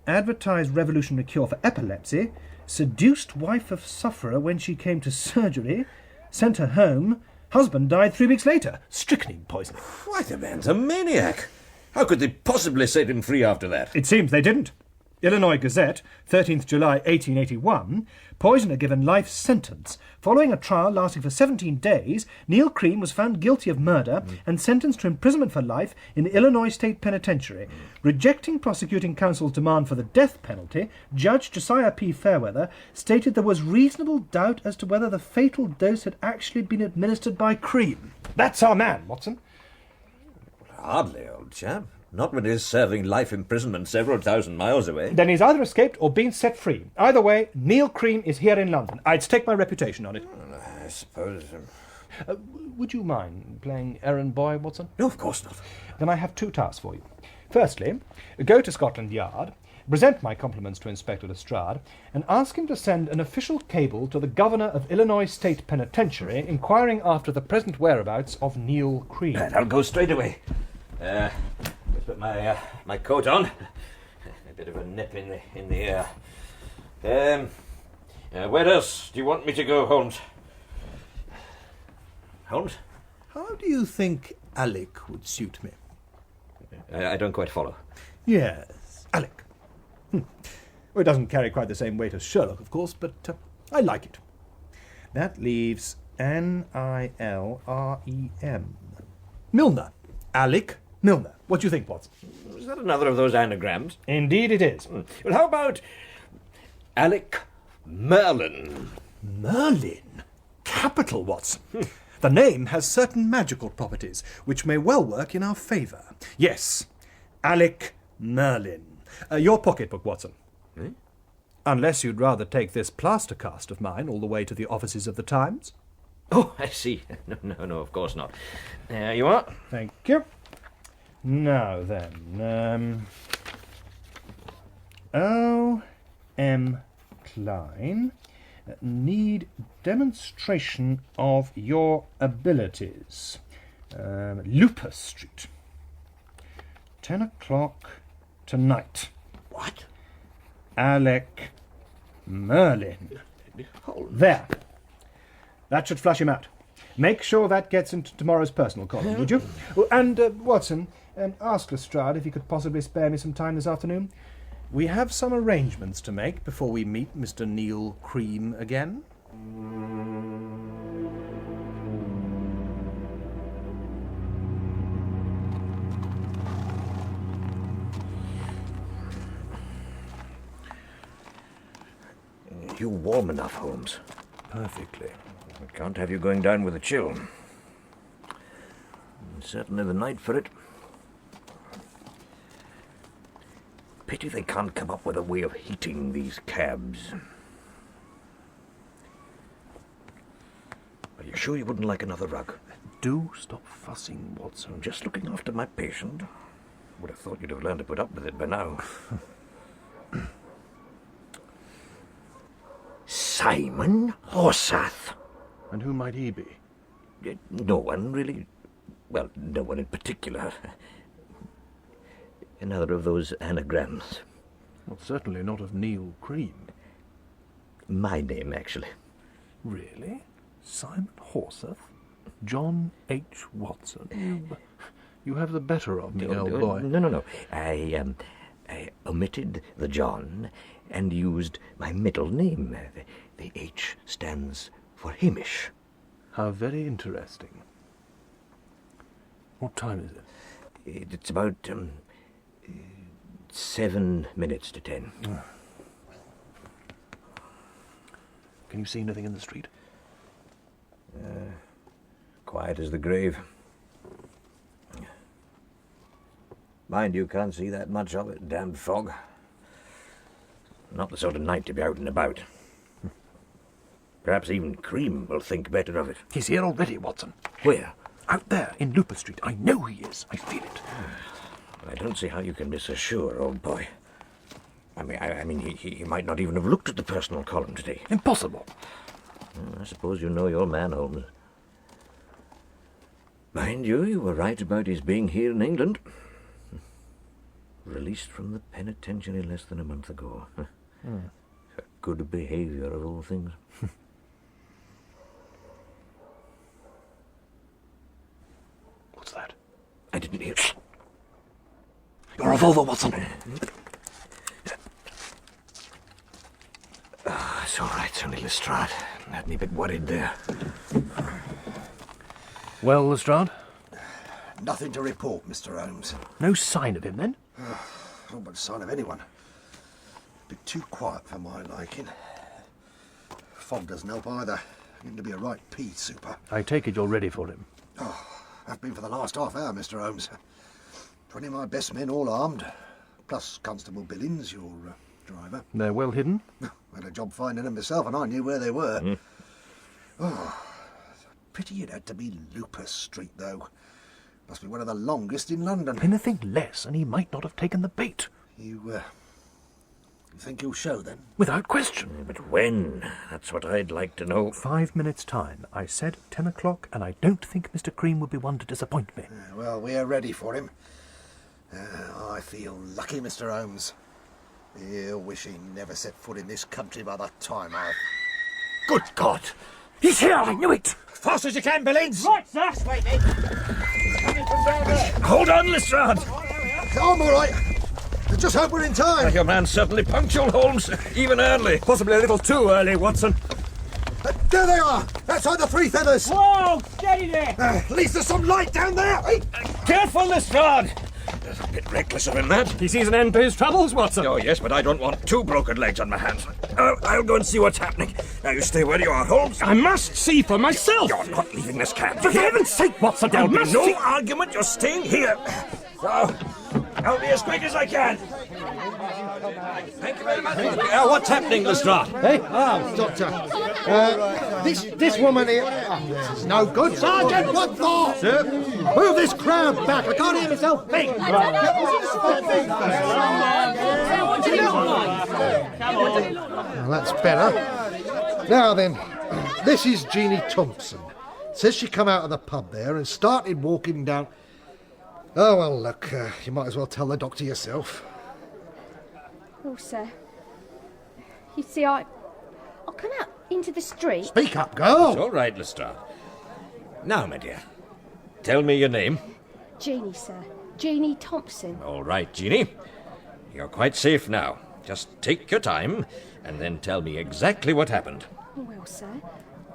S6: advertised revolutionary cure for epilepsy, seduced wife of sufferer when she came to surgery, sent her home, husband died 3 weeks later, strychnine poison.
S7: Why, the man's a maniac. How could they possibly set him free after that?
S6: It seems they didn't. Illinois Gazette, 13th July 1881, poisoner given life sentence. Following a trial lasting for 17 days, Neil Cream was found guilty of murder and sentenced to imprisonment for life in the Illinois State Penitentiary. Rejecting prosecuting counsel's demand for the death penalty, Judge Josiah P. Fairweather stated there was reasonable doubt as to whether the fatal dose had actually been administered by Cream. That's our man, Watson.
S7: Hardly, old chap. Not when he's serving life imprisonment several thousand miles away.
S6: Then he's either escaped or been set free. Either way, Neil Cream is here in London. I'd stake my reputation on it.
S7: I suppose...
S6: Would you mind playing errand boy, Watson?
S7: No, of course not.
S6: Then I have 2 tasks for you. Firstly, go to Scotland Yard, present my compliments to Inspector Lestrade, and ask him to send an official cable to the Governor of Illinois State Penitentiary inquiring after the present whereabouts of Neil Cream.
S7: I'll go straight away. Let's put my coat on. A bit of a nip in the air. Where else do you want me to go, Holmes? Holmes?
S6: How do you think Alec would suit me?
S7: I don't quite follow.
S6: Yes, Alec. Well, it doesn't carry quite the same weight as Sherlock, of course, but I like it. That leaves N-I-L-R-E-M. Milner. Alec Milner. What do you think, Watson?
S7: Is that another of those anagrams?
S6: Indeed it is.
S7: Well, how about Alec Merlin?
S6: Merlin? Capital, Watson. The name has certain magical properties, which may well work in our favour. Yes, Alec Merlin. Your pocketbook, Watson. Unless you'd rather take this plaster cast of mine all the way to the offices of the Times.
S5: Oh, I see. No, of course not. There you are.
S6: Thank you. Now then, O.M. Klein, need demonstration of your abilities. Lupus Street. 10 o'clock tonight.
S5: What?
S6: Alec Merlin. There. That should flush him out. Make sure that gets into tomorrow's personal column, would you? Oh, and, Watson, ask Lestrade if he could possibly spare me some time this afternoon. We have some arrangements to make before we meet Mr. Neil Cream again.
S5: You warm enough, Holmes?
S6: Perfectly.
S5: I can't have you going down with a chill. Certainly the night for it. Pity they can't come up with a way of heating these cabs. Are you sure you wouldn't like another rug?
S6: Do stop fussing, Watson.
S5: I'm just looking after my patient. Would have thought you'd have learned to put up with it by now. Simon Horsath.
S6: And who might he be?
S5: No one, really. Well, no one in particular. Another of those anagrams.
S6: Well, certainly not of Neil Cream.
S5: My name, actually.
S6: Really? Simon Horsath? John H. Watson? You have the better of me, old boy.
S5: No. I omitted the John and used my middle name. The H stands for Hamish.
S6: How very interesting. What time is it?
S5: It's about 7 minutes to 10.
S6: Can you see anything in the street?
S5: Quiet as the grave. Mind you, can't see that much of it. Damned fog. Not the sort of night to be out and about. Perhaps even Cream will think better of it.
S6: He's here already, Watson.
S5: Where?
S6: Out there, in Lupus Street. I know he is. I feel it.
S5: I don't see how you can be so sure, old boy. I mean, he might not even have looked at the personal column today.
S6: Impossible.
S5: I suppose you know your man, Holmes. Mind you were right about his being here in England. Released from the penitentiary less than a month ago. Good behaviour of all things.
S6: What's that?
S5: I didn't hear.
S6: Your revolver, Watson.
S5: It's all right, it's only Lestrade. Had me a bit worried there.
S6: Well, Lestrade?
S8: Nothing to report, Mr. Holmes.
S6: No sign of him, then?
S8: Not much sign of anyone. A bit too quiet for my liking. Fog doesn't help either. Getting to be a right pea super.
S6: I take it you're ready for him.
S8: I've been for the last half hour, Mr. Holmes. 20 of my best men all armed, plus Constable Billings, your driver.
S6: They're well hidden?
S8: Had a job finding them myself, and I knew where they were. Pity it had to be Lupus Street, though. Must be one of the longest in London.
S6: Anything less, and he might not have taken the bait.
S8: You think he'll show, then?
S6: Without question.
S5: But when? That's what I'd like to know.
S6: 5 minutes' time. I said 10 o'clock, and I don't think Mr. Cream would be one to disappoint me.
S8: Well, we're ready for him. I feel lucky, Mr. Holmes. He'll wish he never set foot in this country by the time I've...
S6: Good God! He's here! I knew it!
S8: Fast as you can, Billings!
S2: Right, sir. Wait, mate.
S7: Hold on, Lestrade!
S8: I'm all right. Just hope we're in time.
S7: Your man's certainly punctual, Holmes. Even early.
S6: Possibly a little too early, Watson.
S8: There they are! Outside the Three Feathers!
S2: Whoa! Steady there!
S8: At least there's some light down there! Hey.
S7: Careful, Lestrade! bit reckless of him, that.
S6: He sees an end to his troubles, Watson.
S7: Oh, yes, but I don't want 2 broken legs on my hands. I'll go and see what's happening. Now, you stay where you are, Holmes.
S6: I must see for myself.
S7: You're not leaving this camp.
S6: For heaven's sake, Watson,
S7: There'll be
S6: must
S7: no
S6: see...
S7: argument. You're staying here. So, I'll be as quick as I can. Thank you very much.
S6: what's happening, Lestrade?
S9: Hey? Oh, Doctor. This woman here... Oh, this is no good. Sergeant, what for? Sir? Move this crowd back. I can't hear myself think. Well, that's better. Now then, this is Jeannie Thompson. Says she come out of the pub there and started walking down... Oh, well, look, you might as well tell the doctor yourself.
S10: Oh, sir. You see, I'll come out into the street.
S9: Speak up, girl.
S7: It's all right, Lestrade. Now, my dear, tell me your name.
S10: Jeannie, sir. Jeannie Thompson.
S7: All right, Jeannie. You're quite safe now. Just take your time and then tell me exactly what happened.
S10: Well, sir,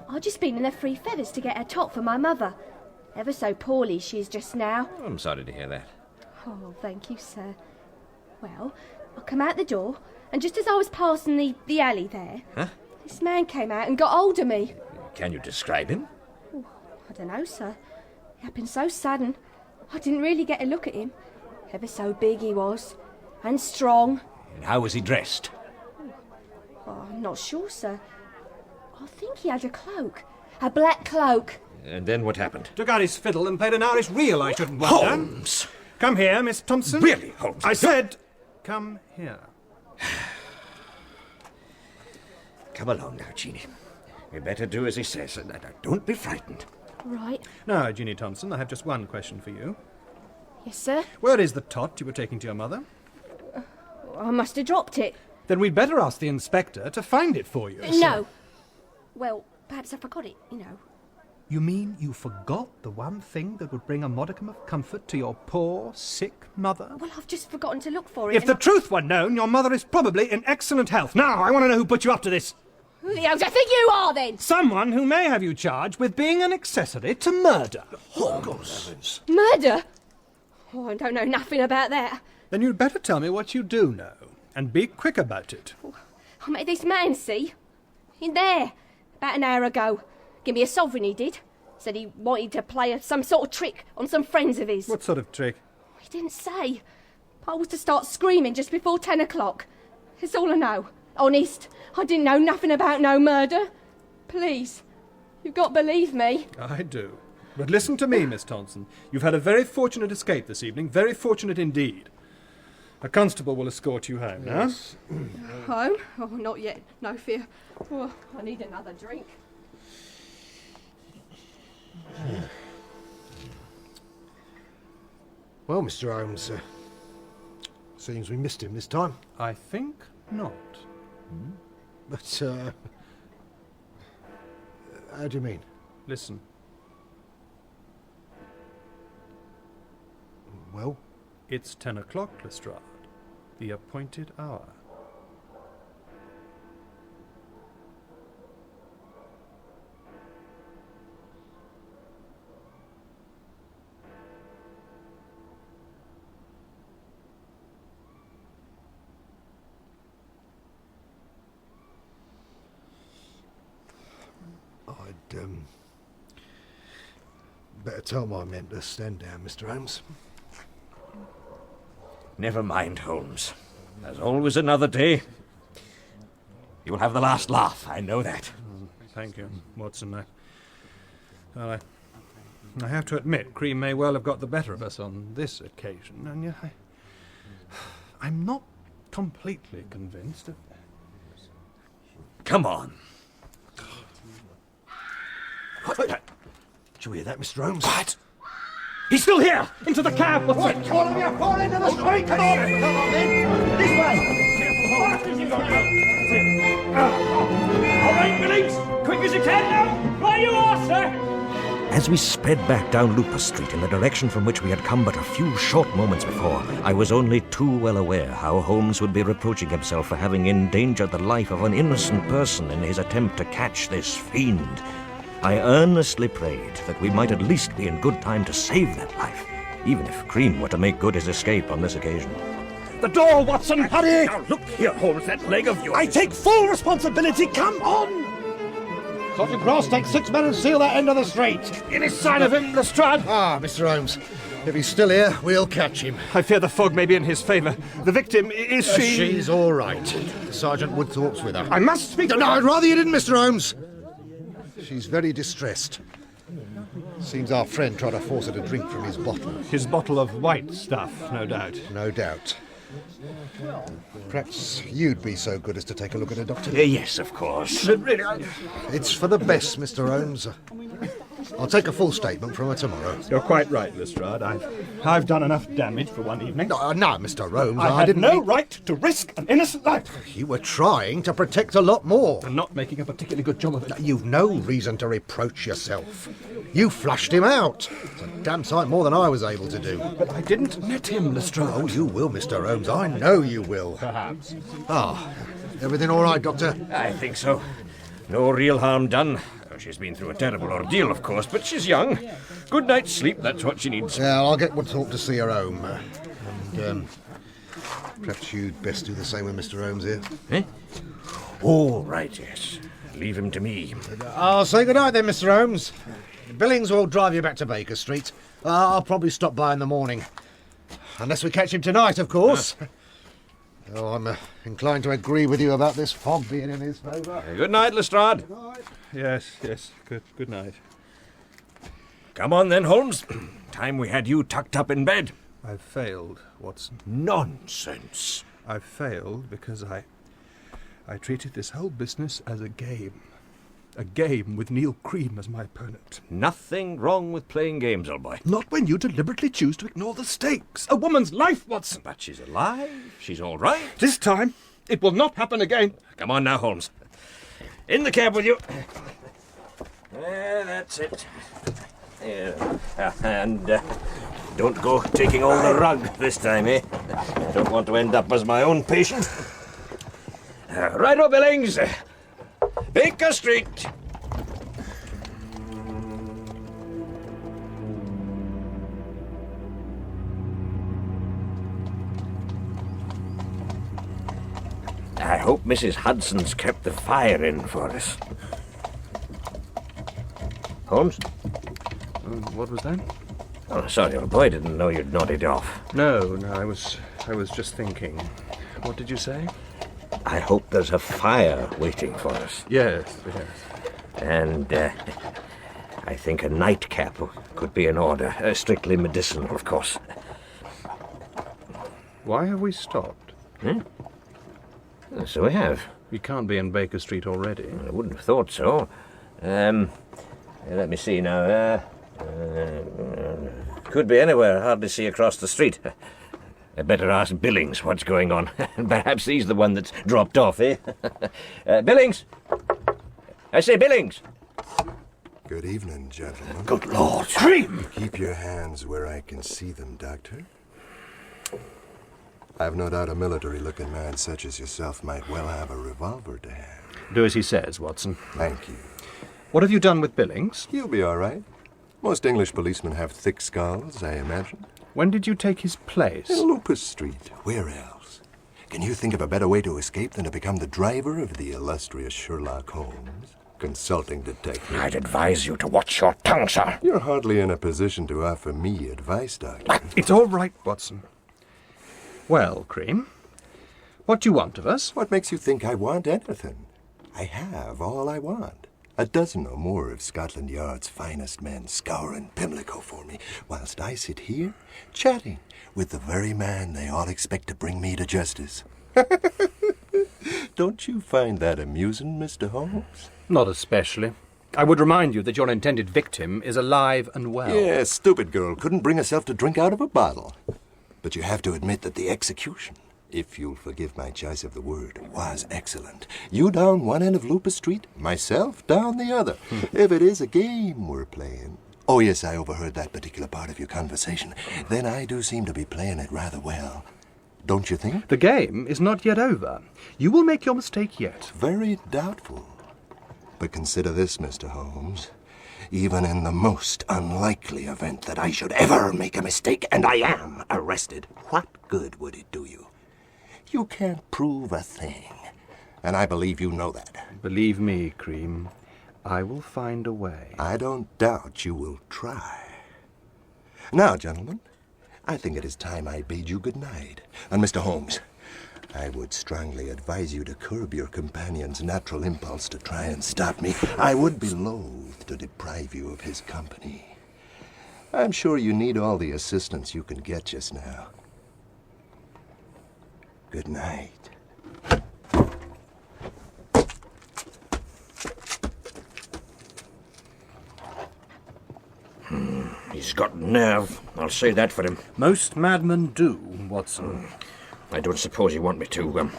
S10: I've just been in the Free Feathers to get her top for my mother. Ever so poorly she is just now.
S7: Oh, I'm sorry to hear that.
S10: Oh, thank you, sir. Well, I come out the door, and just as I was passing the alley there, this man came out and got hold of me.
S7: Can you describe him?
S10: Oh, I don't know, sir. It happened so sudden. I didn't really get a look at him. Ever so big he was, and strong.
S5: And how was he dressed?
S10: Oh, I'm not sure, sir. I think he had a cloak. A black cloak.
S7: And then what happened?
S6: Took out his fiddle and played an Irish reel, I shouldn't wonder.
S7: Holmes!
S6: Come here, Miss Thompson.
S7: Really, Holmes?
S6: I said, come here.
S7: Come along now, Jeannie. We'd better do as he says, and don't be frightened.
S10: Right.
S6: Now, Jeannie Thompson, I have just one question for you.
S10: Yes, sir.
S6: Where is the tot you were taking to your mother?
S10: I must have dropped it.
S6: Then we'd better ask the inspector to find it for you.
S10: No. Well, perhaps I forgot it, you know.
S6: You mean you forgot the one thing that would bring a modicum of comfort to your poor, sick mother?
S10: Well, I've just forgotten to look for it.
S6: If the truth were known, your mother is probably in excellent health. Now, I want to know who put you up to this.
S10: Who the hell do you think you are, then?
S6: Someone who may have you charged with being an accessory to murder.
S7: Holmes!
S10: Murder? Oh, I don't know nothing about that.
S6: Then you'd better tell me what you do know, and be quick about it.
S10: I met this man, see? In there, about an hour ago. Give me a sovereign, he did. Said he wanted to play some sort of trick on some friends of his.
S6: What sort of trick?
S10: He didn't say. I was to start screaming just before 10 o'clock. It's all I know. Honest, I didn't know nothing about no murder. Please, you've got to believe me.
S6: I do. But listen to me, Miss Thompson. You've had a very fortunate escape this evening. Very fortunate indeed. A constable will escort you home now.
S10: Home? Oh, not yet. No fear. Oh, I need another drink.
S9: Well, Mr. Holmes, seems we missed him this time.
S6: I think not.
S9: But, how do you mean?
S6: Listen.
S9: Well?
S6: It's 10 o'clock, Lestrade. The appointed hour.
S9: I'd, better tell my men to stand down, Mr. Holmes.
S7: Never mind, Holmes. There's always another day. You'll have the last laugh, I know that.
S6: Thank you, Watson. I have to admit, Cream may well have got the better of us on this occasion, and yet I'm not completely convinced.
S7: Come on.
S9: What? Did you hear that, Mr. Holmes?
S7: What?
S6: He's still here! Into the cab!
S9: What? All of you, fall into the street! Come on! Come on, then! This way!
S6: All right, Billings! Quick as you can now! Right you are, sir!
S5: As we sped back down Lupus Street in the direction from which we had come but a few short moments before, I was only too well aware how Holmes would be reproaching himself for having endangered the life of an innocent person in his attempt to catch this fiend. I earnestly prayed that we might at least be in good time to save that life. even if Cream were to make good his escape on this occasion.
S11: The door, Watson! Hurry!
S12: Now look here, Holmes, that leg of yours.
S11: I take full responsibility. Come on!
S9: Sergeant Cross, take 6 men and seal that end of the street.
S11: Any sign of him, Lestrade?
S9: Ah, Mr. Holmes. If he's still here, we'll catch him.
S11: I fear the fog may be in his favour. The victim, is she...
S9: She's all right. Sergeant Woodthorpe's with her.
S11: I must speak to
S9: No,
S11: her.
S9: I'd rather you didn't, Mr. Holmes. She's very distressed. Seems our friend tried to force her to drink from his bottle.
S11: His bottle of white stuff, no doubt.
S9: No doubt. Perhaps you'd be so good as to take a look at her, Doctor?
S12: Yes, of course.
S11: Really,
S9: It's for the best, Mr. Holmes. I'll take a full statement from her tomorrow.
S11: You're quite right, Lestrade. I've done enough damage for one evening.
S9: No, Mr. Holmes,
S11: I had
S9: didn't
S11: no
S9: mean-
S11: right to risk an innocent life.
S9: You were trying to protect a lot more.
S11: And not making a particularly good job of it.
S9: You've no reason to reproach yourself. You flushed him out. It's a damn sight more than I was able to do.
S11: But I didn't net him, Lestrade.
S9: Oh, you will, Mr. Holmes. I know you will.
S11: Perhaps.
S9: Ah, everything all right, Doctor?
S7: I think so. No real harm done. She's been through a terrible ordeal, of course, but she's young. Good night's sleep, that's what she needs.
S9: Yeah, I'll get Woodthorpe to see her home. And, perhaps you'd best do the same with Mr. Holmes here.
S7: Eh? Oh, right, yes. Leave him to me.
S9: I'll say good night then, Mr. Holmes. Billings will drive you back to Baker Street. I'll probably stop by in the morning. Unless we catch him tonight, of course. Oh, I'm inclined to agree with you about this fog being in his favour.
S7: Good night, Lestrade.
S11: Yes. Good night.
S7: Come on then, Holmes. Time we had you tucked up in bed.
S11: I've failed, Watson.
S7: Nonsense.
S11: I've failed because I treated this whole business as a game. A game with Neil Cream as my opponent.
S7: Nothing wrong with playing games, old boy.
S11: Not when you deliberately choose to ignore the stakes. A woman's life, Watson.
S7: But she's alive. She's all right.
S11: This time, it will not happen again.
S7: Come on now, Holmes. In the cab with you. That's it. And don't go taking all the rug this time, eh? I don't want to end up as my own patient. Right-o, Billings. Baker Street. I hope Mrs. Hudson's kept the fire in for us. Holmes?
S11: What was that?
S7: Oh, sorry, old boy. Didn't know you'd nodded off.
S11: No, I was just thinking. What did you say?
S7: I hope there's a fire waiting for us.
S11: Yes.
S7: And I think a nightcap could be in order. Strictly medicinal, of course.
S11: Why have we stopped?
S7: So we have.
S11: We can't be in Baker Street already.
S7: I wouldn't have thought so. Let me see now. Could be anywhere. Hardly see across the street. I'd better ask Billings what's going on. Perhaps he's the one that's dropped off, eh? Billings! I say, Billings!
S3: Good evening, gentlemen.
S7: Good Lord! Cream!
S3: Keep your hands where I can see them, Doctor. I've no doubt a military-looking man such as yourself might well have a revolver to hand.
S11: Do as he says, Watson.
S3: Thank you.
S11: What have you done with Billings?
S3: He'll be all right. Most English policemen have thick skulls, I imagine.
S11: When did you take his place?
S3: In Lupus Street. Where else? Can you think of a better way to escape than to become the driver of the illustrious Sherlock Holmes, consulting detective?
S12: I'd advise you to watch your tongue, sir.
S3: You're hardly in a position to offer me advice, Doctor.
S11: It's all right, Watson. Well, Cream, what do you want of us?
S3: What makes you think I want anything? I have all I want. A dozen or more of Scotland Yard's finest men scouring Pimlico for me, whilst I sit here, chatting with the very man they all expect to bring me to justice. Don't you find that amusing, Mr. Holmes?
S11: Not especially. I would remind you that your intended victim is alive and well.
S3: Yeah, stupid girl couldn't bring herself to drink out of a bottle. But you have to admit that the execution, if you'll forgive my choice of the word, was excellent. You down one end of Lupus Street, myself down the other. If it is a game we're playing... Oh, yes, I overheard that particular part of your conversation. Then I do seem to be playing it rather well. Don't you think?
S11: The game is not yet over. You will make your mistake yet.
S3: Very doubtful. But consider this, Mr. Holmes. even in the most unlikely event that I should ever make a mistake and I am arrested, what good would it do you? You can't prove a thing, and I believe you know that.
S11: Believe me, Cream, I will find a way.
S3: I don't doubt you will try. Now, gentlemen, I think it is time I bade you good night. And Mr. Holmes, I would strongly advise you to curb your companion's natural impulse to try and stop me. I would be loath to deprive you of his company. I'm sure you need all the assistance you can get just now. Good night.
S5: He's got nerve, I'll say that for him.
S11: Most madmen do, Watson.
S5: I don't suppose you want me to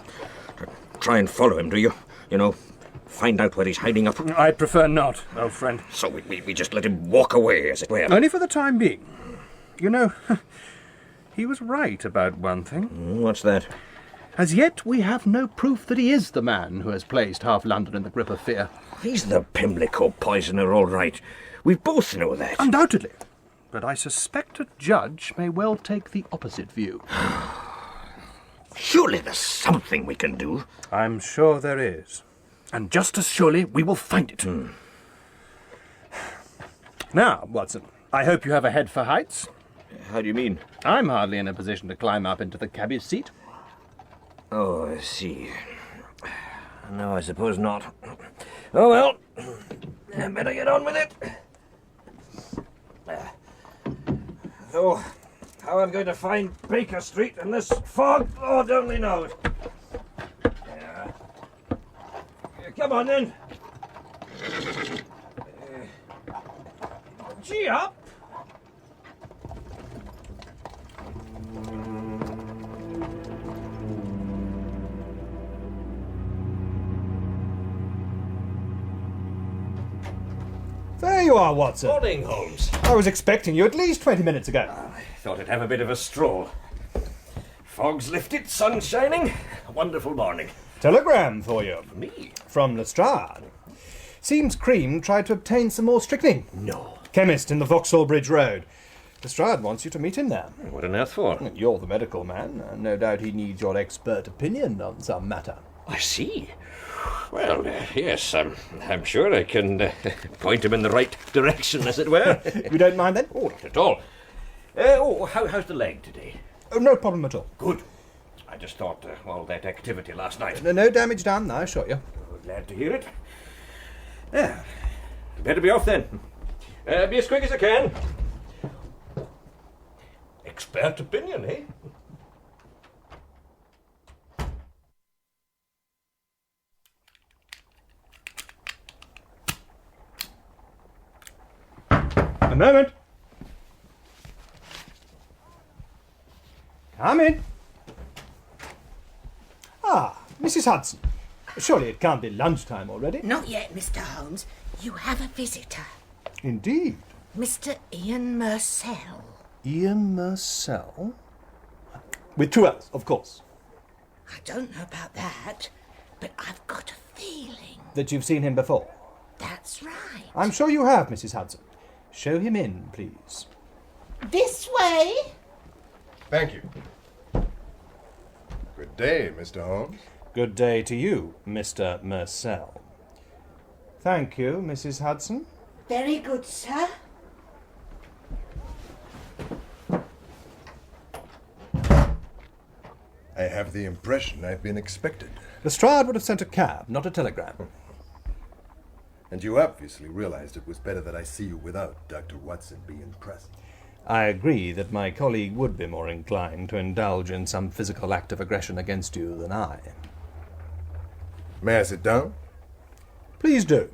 S5: try and follow him, do you? You know, find out where he's hiding up.
S11: I'd prefer not, old friend.
S5: So we just let him walk away, as it were.
S11: Only for the time being. You know, he was right about one thing.
S5: What's that?
S11: As yet, we have no proof that he is the man who has placed half London in the grip of fear.
S5: He's the Pimlico poisoner, all right. We both know that.
S11: Undoubtedly. But I suspect a judge may well take the opposite view.
S5: Surely there's something we can do.
S11: I'm sure there is. And just as surely we will find it. Now, Watson, I hope you have a head for heights.
S5: How do you mean?
S11: I'm hardly in a position to climb up into the cabbie's seat.
S5: Oh, I see. No, I suppose not. Oh, well. I better get on with it. Though, how I'm going to find Baker Street in this fog, Lord only knows. Yeah. Come on, then. Gee up.
S6: There you are, Watson.
S7: Morning, Holmes.
S6: I was expecting you at least 20 minutes ago.
S7: I thought I'd have a bit of a stroll. Fog's lifted, sun shining. A wonderful morning.
S6: Telegram for you.
S7: Me?
S6: From Lestrade. Seems Cream tried to obtain some more strychnine.
S7: No.
S6: Chemist in the Vauxhall Bridge Road. Lestrade wants you to meet him there.
S7: What on earth for?
S6: You're the medical man. No doubt he needs your expert opinion on some matter.
S7: I see. Well, yes, I'm sure I can point him in the right direction, as it were.
S6: You don't mind, then?
S7: Oh, not at all. How's the leg today?
S6: Oh, no problem at all.
S7: Good. I just thought all that activity last night.
S6: No damage done, I assure you.
S7: Oh, glad to hear it. Yeah, better be off then. Be as quick as I can. Expert opinion, eh?
S6: A moment. Come in. Ah, Mrs. Hudson. Surely it can't be lunchtime already.
S2: Not yet, Mr. Holmes. You have a visitor.
S6: Indeed.
S2: Mr. Ian Murcell.
S6: Ian Murcell? With 2 L's, of course.
S2: I don't know about that, but I've got a feeling.
S6: That you've seen him before?
S2: That's right.
S6: I'm sure you have, Mrs. Hudson. Show him in, please.
S2: This way.
S3: Thank you. Good day, Mr. Holmes.
S6: Good day to you, Mr. Murcell. Thank you, Mrs. Hudson.
S2: Very good, sir.
S3: I have the impression I've been expected.
S6: Lestrade would have sent a cab, not a telegram.
S3: And you obviously realized it was better that I see you without Dr. Watson being present.
S6: I agree that my colleague would be more inclined to indulge in some physical act of aggression against you than I.
S3: May I sit down?
S6: Please do.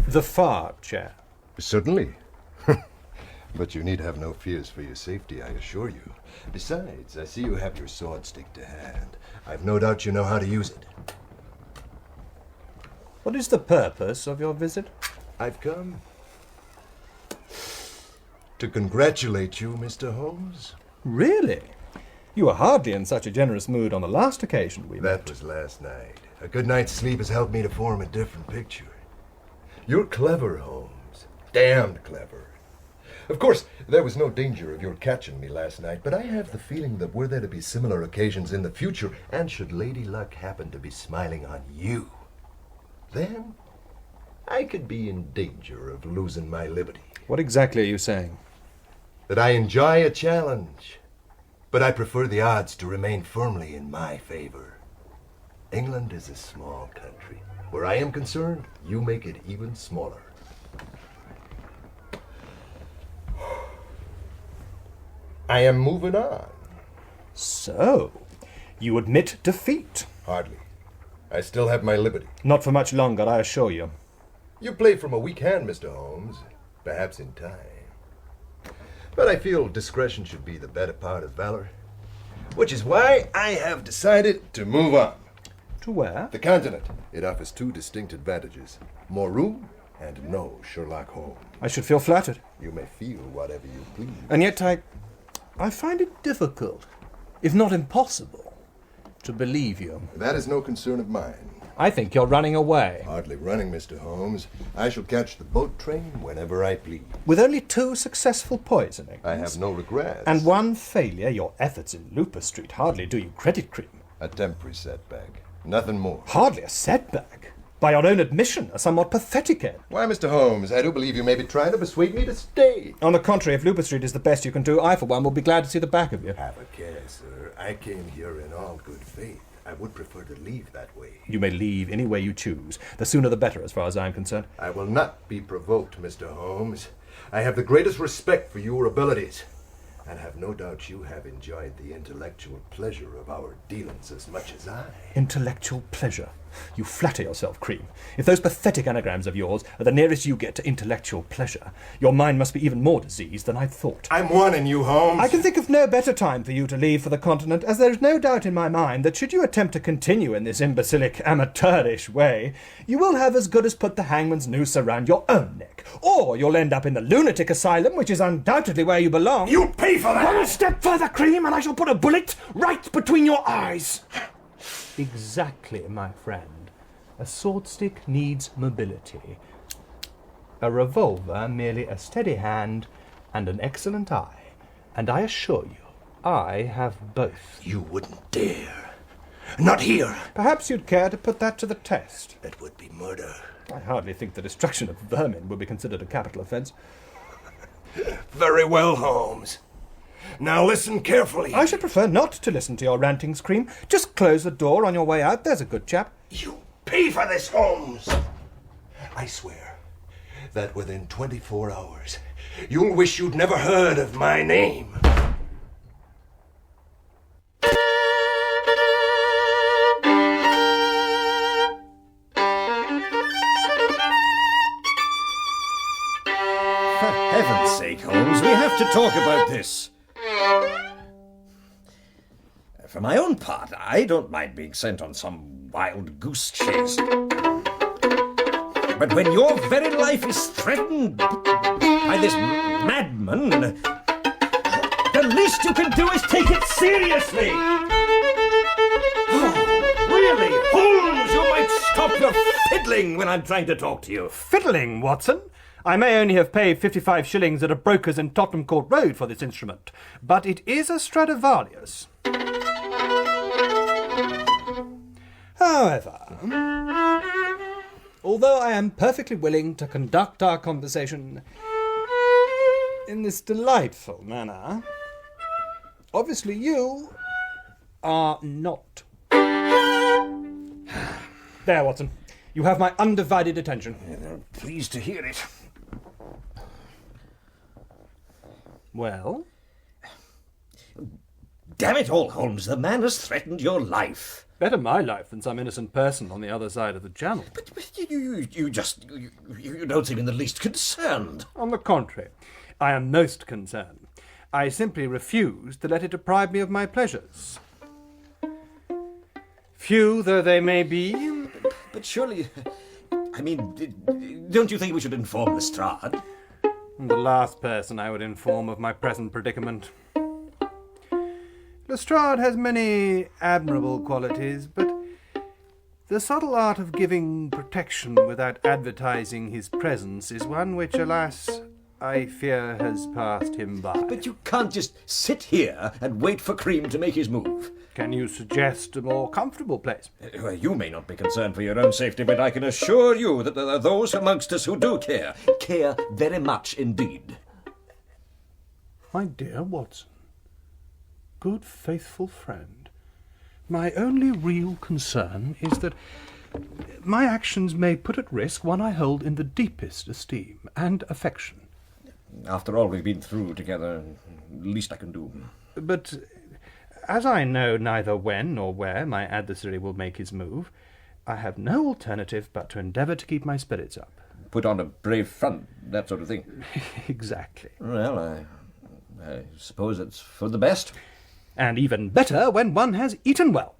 S6: The far chair.
S3: Certainly. But you need have no fears for your safety, I assure you. Besides, I see you have your sword stick to hand. I've no doubt you know how to use it.
S6: What is the purpose of your visit?
S3: I've come to congratulate you, Mr. Holmes.
S6: Really? You were hardly in such a generous mood on the last occasion we met.
S3: That was last night. A good night's sleep has helped me to form a different picture. You're clever, Holmes. Damned clever. Of course, there was no danger of your catching me last night, but I have the feeling that were there to be similar occasions in the future, and should Lady Luck happen to be smiling on you, then I could be in danger of losing my liberty.
S6: What exactly are you saying?
S3: That I enjoy a challenge, but I prefer the odds to remain firmly in my favor. England is a small country. Where I am concerned, you make it even smaller. I am moving on.
S6: So, you admit defeat?
S3: Hardly. I still have my liberty.
S6: Not for much longer, I assure you.
S3: You play from a weak hand, Mr. Holmes. Perhaps in time. But I feel discretion should be the better part of valor. Which is why I have decided to move on.
S6: To where?
S3: The continent. It offers two distinct advantages. More room and no Sherlock Holmes.
S6: I should feel flattered.
S3: You may feel whatever you please.
S6: And yet I find it difficult, if not impossible, to believe you.
S3: That is no concern of mine.
S6: I think you're running away.
S3: Hardly running, Mr. Holmes. I shall catch the boat train whenever I please.
S6: With only 2 successful poisonings.
S3: I have no regrets.
S6: And 1 failure, your efforts in Looper Street hardly do you credit, Cream.
S3: A temporary setback. Nothing more.
S6: Hardly a setback. By your own admission, a somewhat pathetic end.
S3: Why, Mr. Holmes, I do believe you may be trying to persuade me to stay.
S6: On the contrary, if Looper Street is the best you can do, I, for one, will be glad to see the back of you.
S3: Have a care, sir. I came here in all good faith. I would prefer to leave that way.
S6: You may leave any way you choose. The sooner the better, as far as I am concerned.
S3: I will not be provoked, Mr. Holmes. I have the greatest respect for your abilities, and have no doubt you have enjoyed the intellectual pleasure of our dealings as much as I.
S6: Intellectual pleasure? You flatter yourself, Cream. If those pathetic anagrams of yours are the nearest you get to intellectual pleasure, your mind must be even more diseased than I thought.
S3: I'm warning you, Holmes.
S6: I can think of no better time for you to leave for the continent, as there is no doubt in my mind that should you attempt to continue in this imbecilic, amateurish way, you will have as good as put the hangman's noose around your own neck. Or you'll end up in the lunatic asylum, which is undoubtedly where you belong.
S12: You'll pay for that! 1 step further, Cream, and I shall put a bullet right between your eyes.
S6: Exactly, my friend. A sword stick needs mobility. A revolver merely a steady hand and an excellent eye. And I assure you, I have both.
S3: You wouldn't dare. Not here.
S6: Perhaps you'd care to put that to the test.
S3: It would be murder.
S6: I hardly think the destruction of vermin would be considered a capital offence.
S3: Very well, Holmes. Now listen carefully.
S6: I should prefer not to listen to your rantings, Cream. Just close the door on your way out, there's a good chap.
S3: You pay for this, Holmes. I swear that within 24 hours, you'll wish you'd never heard of my name.
S7: For heaven's sake, Holmes, we have to talk about this. For my own part, I don't mind being sent on some wild goose chase. But when your very life is threatened by this madman, the least you can do is take it seriously. Oh, really, Holmes, you might stop your fiddling when I'm trying to talk to you.
S6: Fiddling, Watson? I may only have paid 55 shillings at a broker's in Tottenham Court Road for this instrument, but it is a Stradivarius. However, although I am perfectly willing to conduct our conversation in this delightful manner, obviously you are not. There, Watson. You have my undivided attention.
S7: I'm pleased to hear it.
S6: Well?
S7: Damn it all, Holmes, the man has threatened your life.
S6: Better my life than some innocent person on the other side of the channel.
S7: But you don't seem in the least concerned.
S6: On the contrary, I am most concerned. I simply refuse to let it deprive me of my pleasures. Few though they may be.
S7: But surely, I mean, don't you think we should inform Lestrade?
S6: The last person I would inform of my present predicament. Lestrade has many admirable qualities, but
S11: The subtle art of giving protection without advertising his presence is one which, alas, I fear has passed him by.
S7: But you can't just sit here and wait for Cream to make his move.
S11: Can you suggest a more comfortable place?
S7: Well, you may not be concerned for your own safety, but I can assure you that there are those amongst us who do care. Care very much indeed.
S11: My dear Watson, good faithful friend, my only real concern is that my actions may put at risk one I hold in the deepest esteem and affection.
S7: After all we've been through together, least I can do.
S11: But as I know neither when nor where my adversary will make his move, I have no alternative but to endeavour to keep my spirits up.
S7: Put on a brave front, that sort of thing.
S11: Exactly.
S7: Well, I suppose it's for the best.
S11: And even better when one has eaten well.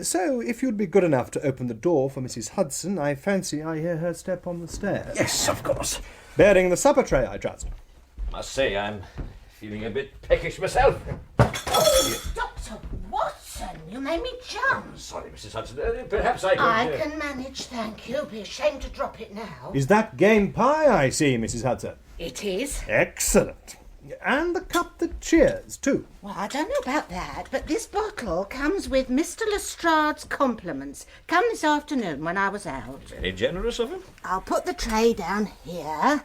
S6: So, if you'd be good enough to open the door for Mrs. Hudson, I fancy I hear her step on the stairs.
S7: Yes, of course.
S6: Bearing the supper tray, I trust.
S7: Must say, I'm feeling a bit peckish myself.
S2: Oh, Dr. Watson, you made me jump.
S7: Sorry, Mrs. Hudson. Perhaps I could...
S2: I can manage, thank you. Be ashamed to drop it now.
S6: Is that game pie I see, Mrs. Hudson?
S2: It is.
S6: Excellent. And the cup that cheers, too.
S2: Well, I don't know about that, but this bottle comes with Mr. Lestrade's compliments. Come this afternoon when I was out.
S7: Very generous of him.
S2: I'll put the tray down here.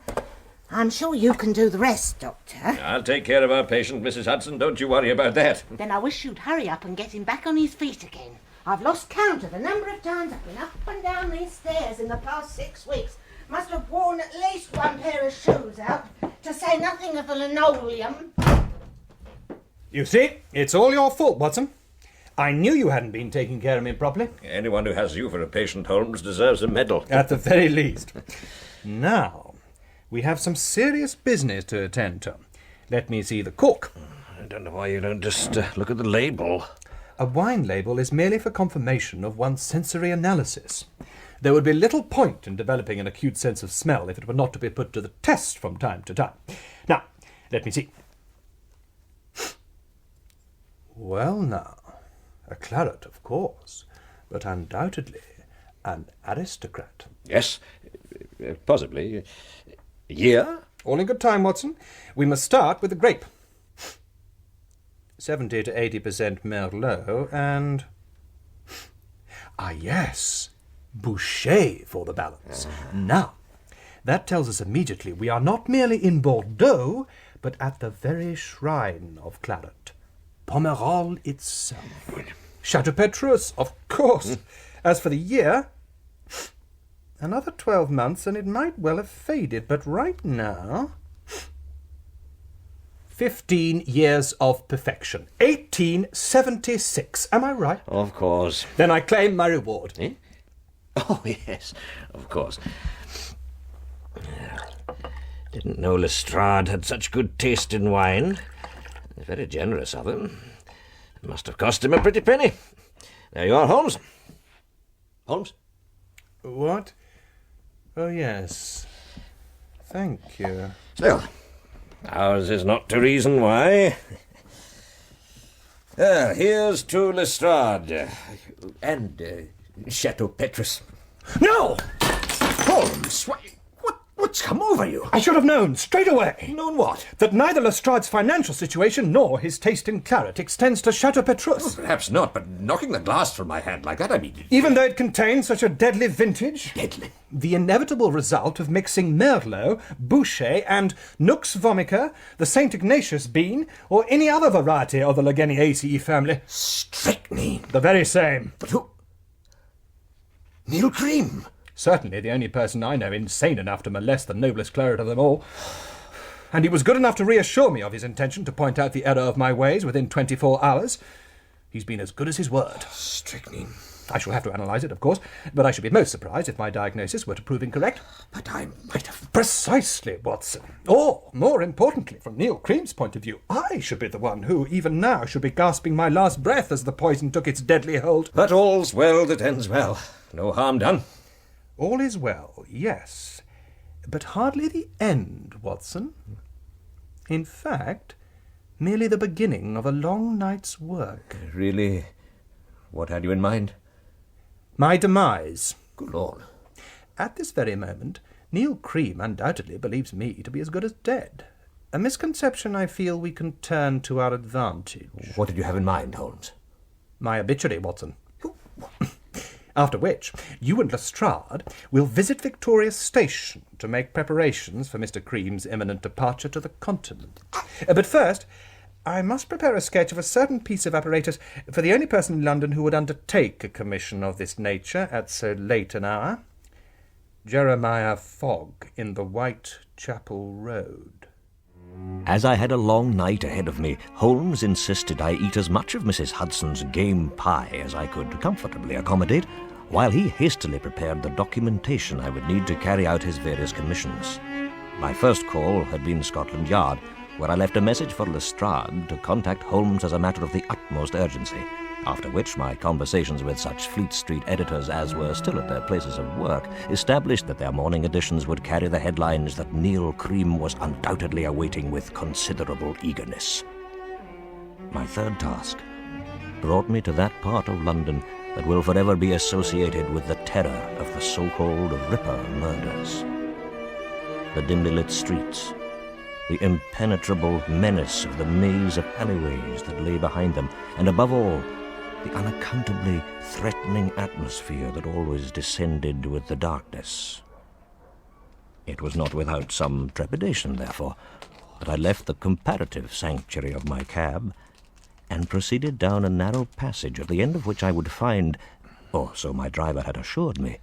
S2: I'm sure you can do the rest, Doctor.
S7: I'll take care of our patient, Mrs. Hudson. Don't you worry about that.
S2: Then I wish you'd hurry up and get him back on his feet again. I've lost count of the number of times I've been up and down these stairs in the past 6 weeks. Must have worn at least one pair of shoes out, to say nothing of the linoleum.
S6: You see, it's all your fault, Watson. I knew you hadn't been taking care of me properly.
S7: Anyone who has you for a patient, Holmes, deserves a medal.
S6: At the very least. Now, we have some serious business to attend to. Let me see the cork.
S7: I don't know why you don't just look at the label.
S6: A wine label is merely for confirmation of one's sensory analysis. There would be little point in developing an acute sense of smell if it were not to be put to the test from time to time. Now, let me see. Well, now, a claret, of course, but undoubtedly an aristocrat.
S7: Yes, possibly. Year?
S6: All in good time, Watson. We must start with the grape. 70 to 80% Merlot and... Ah, yes, Boucher for the balance. Now, that tells us immediately we are not merely in Bordeaux, but at the very shrine of claret. Pomerol itself. Chateau Petrus, of course. As for the year, another 12 months and it might well have faded, but right now... 15 years of perfection. 1876. Am I right?
S7: Of course.
S6: Then I claim my reward.
S7: Eh? Oh, yes, of course. Didn't know Lestrade had such good taste in wine. Very generous of him. It must have cost him a pretty penny. There you are, Holmes. Holmes?
S6: What? Oh, yes. Thank you.
S7: Still, ours is not to reason why. Here's to Lestrade. And Chateau Petrus.
S6: No!
S7: Holmes, what's come over you?
S6: I should have known straight away.
S7: Known what?
S6: That neither Lestrade's financial situation nor his taste in claret extends to Chateau Petrus.
S7: Well, perhaps not, but knocking the glass from my hand like that, I mean...
S6: Even though it contains such a deadly vintage?
S7: Deadly?
S6: The inevitable result of mixing Merlot, Boucher, and Nux vomica, the St. Ignatius bean, or any other variety of the Legeniaceae family.
S7: Strychnine?
S6: The very same.
S7: But who... Neil Cream?
S6: Certainly the only person I know insane enough to molest the noblest claret of them all. And he was good enough to reassure me of his intention to point out the error of my ways within 24 hours. He's been as good as his word.
S7: Strychnine.
S6: I shall have to analyse it, of course, but I should be most surprised if my diagnosis were to prove incorrect.
S7: But I might have...
S6: Precisely, Watson. Or, more importantly, from Neil Cream's point of view, I should be the one who, even now, should be gasping my last breath as the poison took its deadly hold.
S7: But all's well that ends well. No harm done.
S6: All is well, yes, but hardly the end, Watson. In fact, merely the beginning of a long night's work.
S7: Really? What had you in mind?
S11: My demise.
S5: Good Lord.
S11: At this very moment, Neil Cream undoubtedly believes me to be as good as dead. A misconception I feel we can turn to our advantage.
S5: What did you have in mind, Holmes?
S11: My obituary, Watson. After which, you and Lestrade will visit Victoria Station to make preparations for Mr. Cream's imminent departure to the continent. But first, I must prepare a sketch of a certain piece of apparatus for the only person in London who would undertake a commission of this nature at so late an hour. Jeremiah Fogg in the Whitechapel Road.
S5: As I had a long night ahead of me, Holmes insisted I eat as much of Mrs. Hudson's game pie as I could comfortably accommodate, while he hastily prepared the documentation I would need to carry out his various commissions. My first call had been Scotland Yard, where I left a message for Lestrade to contact Holmes as a matter of the utmost urgency, after which my conversations with such Fleet Street editors as were still at their places of work established that their morning editions would carry the headlines that Neil Cream was undoubtedly awaiting with considerable eagerness. My third task brought me to that part of London that will forever be associated with the terror of the so-called Ripper murders. The dimly lit streets, the impenetrable menace of the maze of alleyways that lay behind them, and above all, the unaccountably threatening atmosphere that always descended with the darkness. It was not without some trepidation, therefore, that I left the comparative sanctuary of my cab and proceeded down a narrow passage at the end of which I would find, or so my driver had assured me,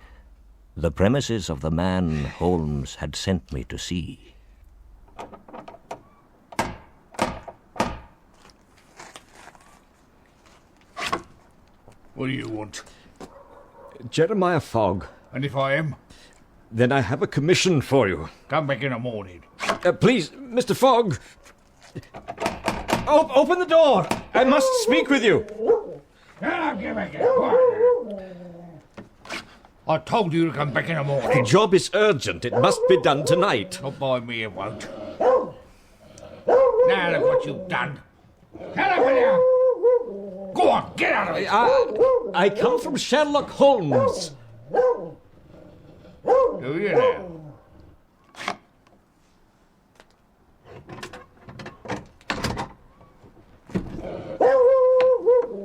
S5: the premises of the man Holmes had sent me to see.
S13: What do you want?
S14: Jeremiah Fogg.
S13: And if I am?
S14: Then I have a commission for you.
S13: Come back in the morning.
S14: Please, Mr. Fogg. Open the door. I must speak with you.
S13: I told you to come back in the morning.
S14: The job is urgent. It must be done tonight.
S13: Not by me, it won't. Now look what you've done. Get up in here! Go on, get out of it!
S14: I come from Sherlock Holmes.
S13: Do you now?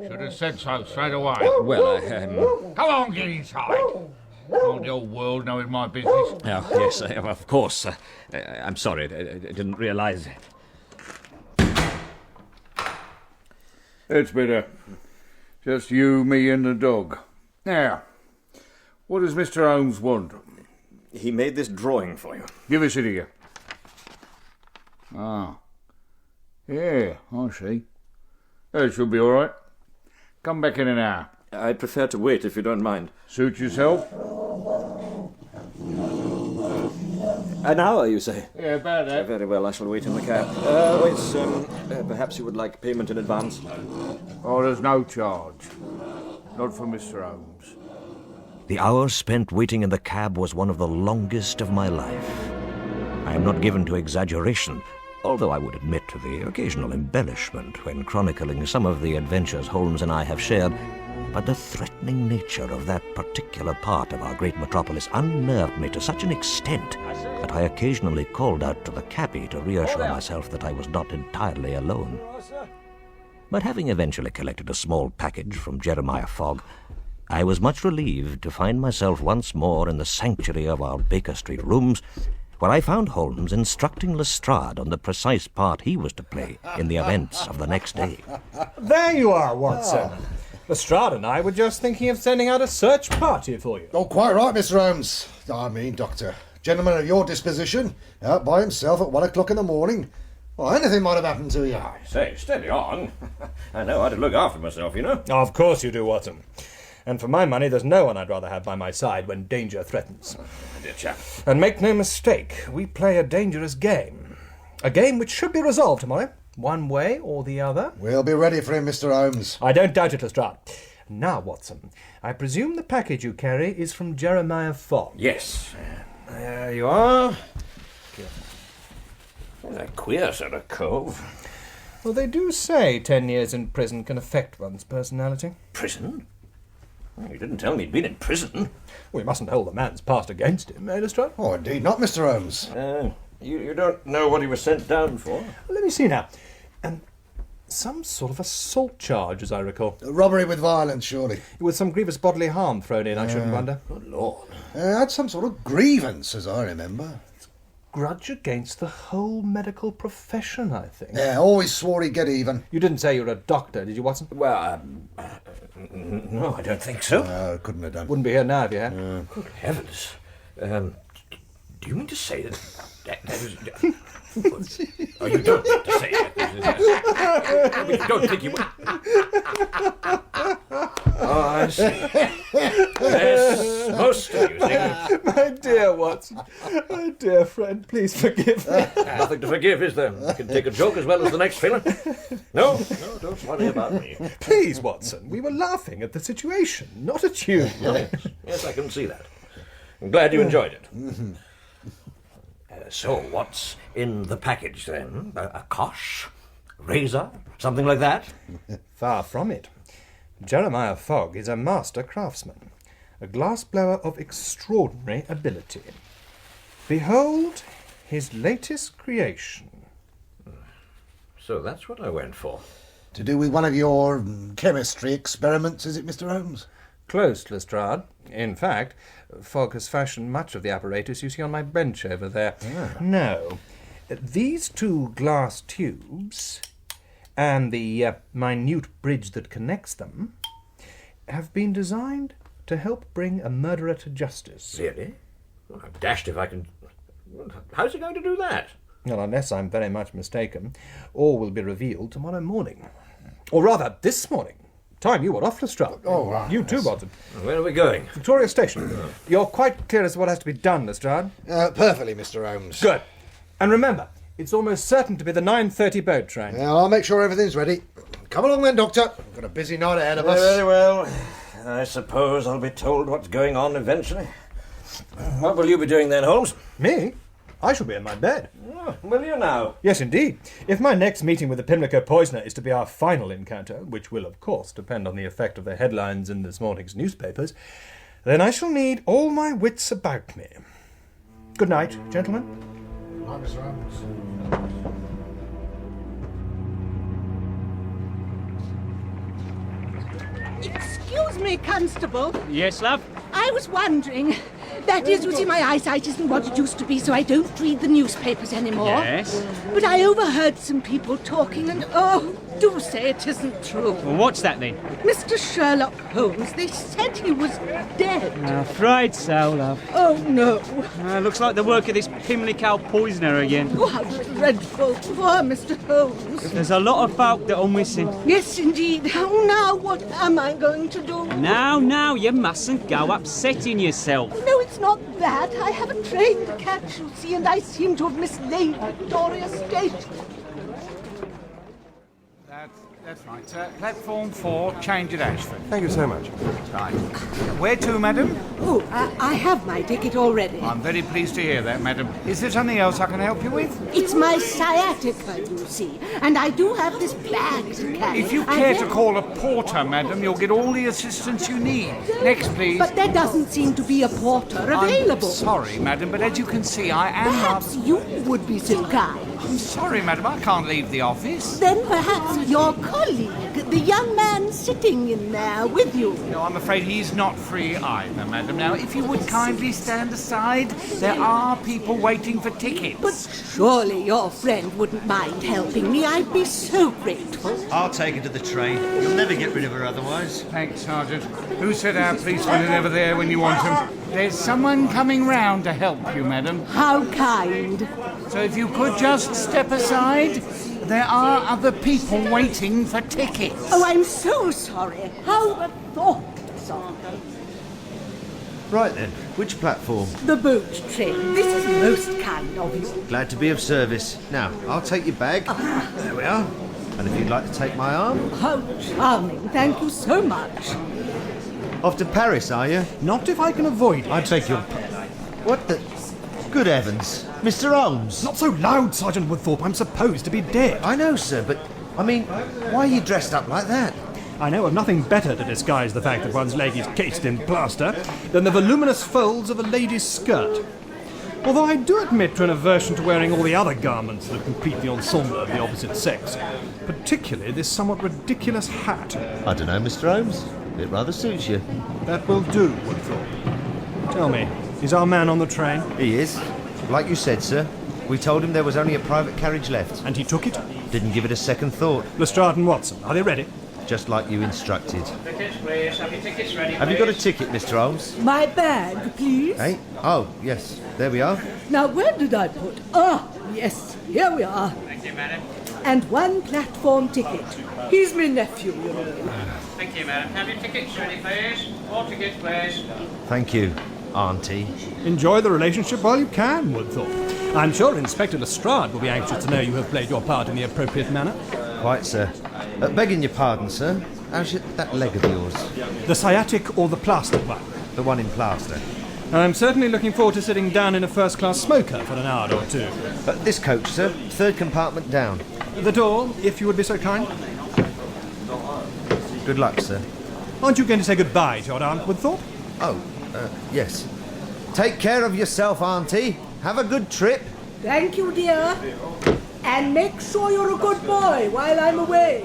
S13: Should have said so straight away.
S14: Well,
S13: Come on, get inside. Can't the old world know it's my business?
S14: Oh, yes, of course. I'm sorry. I didn't realise.
S13: It's better. Just you, me, and the dog. Now, what does Mr. Holmes want?
S14: He made this drawing for you.
S13: Give us it here. Ah. Yeah, I see. That should be all right. Come back in an hour.
S14: I'd prefer to wait if you don't mind.
S13: Suit yourself?
S14: An hour, you say?
S13: Yeah, about that.
S14: Very well, I shall wait in the cab. Perhaps you would like payment in advance?
S13: Oh, there's no charge. Not for Mr. Holmes.
S5: The hour spent waiting in the cab was one of the longest of my life. I am not given to exaggeration, although I would admit to the occasional embellishment when chronicling some of the adventures Holmes and I have shared, but the threatening nature of that particular part of our great metropolis unnerved me to such an extent that I occasionally called out to the cabby to reassure myself that I was not entirely alone. But having eventually collected a small package from Jeremiah Fogg, I was much relieved to find myself once more in the sanctuary of our Baker Street rooms, where I found Holmes instructing Lestrade on the precise part he was to play in the events of the next day.
S6: There you are, Watson. Lestrade and I were just thinking of sending out a search party for you.
S9: Oh, quite right, Mr. Holmes. I mean, Doctor. Gentleman of your disposition, out by himself at 1 o'clock in the morning. Well, anything might have happened to you.
S7: Say, steady on. I know how to look after myself, you know.
S6: Of course you do, Watson. And for my money, there's no one I'd rather have by my side when danger threatens.
S7: Dear chap.
S6: And make no mistake, we play a dangerous game. A game which should be resolved tomorrow, one way or the other.
S9: We'll be ready for him, Mr. Holmes.
S6: I don't doubt it, Lestrade. Now, Watson, I presume the package you carry is from Jeremiah Fogg.
S7: Yes.
S6: There you are.
S7: He's a queer sort of cove.
S6: Well, they do say 10 years in prison can affect one's personality.
S7: Prison?
S5: You didn't tell me he'd been in prison.
S6: We mustn't hold the man's past against him, eh, Lestrade?
S8: Oh, indeed not, Mr. Holmes.
S7: You don't know what he was sent down for?
S6: Let me see now. Some sort of assault charge, as I recall.
S8: Robbery with violence, surely.
S6: With some grievous bodily harm thrown in, I shouldn't wonder.
S5: Good Lord.
S8: Had some sort of grievance, as I remember.
S6: Grudge against the whole medical profession, I think.
S8: Yeah, always swore he'd get even.
S6: You didn't say you were a doctor, did you, Watson?
S5: Well, no, I don't think so.
S8: No, couldn't have done.
S6: Wouldn't be here now if you had.
S5: Good heavens. Do you mean to say that is... Oh, you don't mean to say that. You don't think you would... Oh, I see. Yes, most amusing.
S6: My dear Watson, my dear friend, please forgive me.
S5: Nothing to forgive, is there? You can take a joke as well as the next fella. No, don't worry about me.
S6: Please, Watson, we were laughing at the situation, not at you.
S5: Yes, I can see that. I'm glad you enjoyed it. So, what's in the package, then? A cosh? Razor? Something like that?
S6: Far from it. Jeremiah Fogg is a master craftsman, a glassblower of extraordinary ability. Behold his latest creation.
S5: So that's what I went for.
S8: To do with one of your chemistry experiments, is it, Mr. Holmes?
S6: Close, Lestrade. In fact, Fogg has fashioned much of the apparatus you see on my bench over there.
S8: Ah.
S6: No, these two glass tubes and the minute bridge that connects them have been designed to help bring a murderer to justice.
S5: Really? Well, I'm dashed if I can... How's he going to do that?
S6: Well, unless I'm very much mistaken, all will be revealed tomorrow morning. Or rather, this morning. Time you were off, Lestrade.
S8: Oh, right.
S6: You too, Watson.
S5: Where are we going?
S6: Victoria Station. You're quite clear as to what has to be done, Lestrade?
S8: Perfectly, Mr. Holmes.
S6: Good. And remember, it's almost certain to be the 9:30 boat train.
S8: Yeah, I'll make sure everything's ready. Come along then, Doctor. We've got a busy night ahead of us.
S7: Very well. I suppose I'll be told what's going on eventually. What will you be doing then, Holmes?
S6: Me? I shall be in my bed.
S7: Oh, will you now?
S6: Yes, indeed. If my next meeting with the Pimlico poisoner is to be our final encounter, which will, of course, depend on the effect of the headlines in this morning's newspapers, then I shall need all my wits about me. Good night, gentlemen.
S9: Good night, Mr. Holmes.
S2: Excuse me, Constable.
S15: Yes, love?
S2: I was wondering. That is, you see, my eyesight isn't what it used to be, so I don't read the newspapers anymore.
S15: Yes?
S2: But I overheard some people talking, and oh, do say it isn't true.
S15: Well, what's that then?
S2: Mr. Sherlock Holmes, they said he was dead.
S15: I'm afraid so, love.
S2: Oh, no.
S15: Looks like the work of this Pimlico poisoner again.
S2: Oh, how dreadful. Poor Mr. Holmes.
S15: There's a lot of folk that are missing.
S2: Yes, indeed. Oh, now what am I going to do?
S15: Now, you mustn't go upsetting yourself.
S2: No, it's not that. I have a train to catch, you see, and I seem to have mislaid Victoria Station.
S13: That's right. Platform 4, change at Ashford.
S16: Thank you so much.
S13: Right. Where to, madam?
S2: Oh, I have my ticket already.
S13: I'm very pleased to hear that, madam. Is there something else I can help you with?
S2: It's my sciatica, you see, and I do have this bag to carry.
S13: If you care to call a porter, madam, you'll get all the assistance you need. Next, please.
S2: But there doesn't seem to be a porter available.
S13: I'm sorry, madam, but as you can see, I am...
S2: Perhaps you would be so kind.
S13: I'm sorry, madam, I can't leave the office.
S2: Then perhaps your colleague, the young man sitting in there with you.
S13: No, I'm afraid he's not free either, madam. Now, if you would kindly stand aside, there are people waiting for tickets.
S2: But surely your friend wouldn't mind helping me. I'd be so grateful.
S17: I'll take her to the train. You'll never get rid of her otherwise.
S13: Thanks, Sergeant. Who said our policemen are never there when you want them? There's someone coming round to help you, madam.
S2: How kind.
S13: So if you could just step aside, there are other people waiting for tickets.
S2: Oh, I'm so sorry. How thoughtless of them.
S17: Right then, which platform?
S2: The boat train. This is most kind of you.
S17: Glad to be of service. Now, I'll take your bag. There we are. And if you'd like to take my arm.
S2: How charming. Thank you so much.
S17: Off to Paris, are you?
S6: Not if I can avoid it.
S17: I beg your... What the... Good heavens. Mr. Holmes.
S6: Not so loud, Sergeant Woodthorpe. I'm supposed to be dead.
S17: I know, sir, but... I mean, why are you dressed up like that?
S6: I know of nothing better to disguise the fact that one's leg is cased in plaster than the voluminous folds of a lady's skirt. Although I do admit to an aversion to wearing all the other garments that complete the ensemble of the opposite sex, particularly this somewhat ridiculous hat.
S17: I don't know, Mr. Holmes. It rather suits you.
S6: That will do, Woodthorpe. Tell me, is our man on the train?
S17: He is. Like you said, sir. We told him there was only a private carriage left.
S6: And he took it?
S17: Didn't give it a second thought.
S6: Lestrade and Watson, are they ready?
S17: Just like you instructed.
S15: Tickets, please. Have your tickets ready,
S17: Have you got a ticket, Mr. Holmes?
S16: My bag, please.
S17: Hey? Oh, yes. There we are.
S16: Now, where did I put? Ah, yes, here we are.
S15: Thank you, madam.
S16: And one platform ticket. He's my nephew, you know.
S15: Thank you, madam. Have your tickets ready, please. All tickets, please.
S17: Thank you, Auntie.
S6: Enjoy the relationship while you can, Woodthorpe. I'm sure Inspector Lestrade will be anxious to know you have played your part in the appropriate manner.
S17: Quite, sir. Begging your pardon, sir. How's that leg of yours?
S6: The sciatic or the plaster one?
S17: The one in plaster.
S6: I'm certainly looking forward to sitting down in a first-class smoker for an hour or two.
S17: This coach, sir. Third compartment down.
S6: The door, if you would be so kind.
S17: Good luck, sir.
S6: Aren't you going to say goodbye to your Aunt Woodthorpe?
S17: Oh, yes. Take care of yourself, Auntie. Have a good trip.
S16: Thank you, dear. And make sure you're a good boy while I'm away.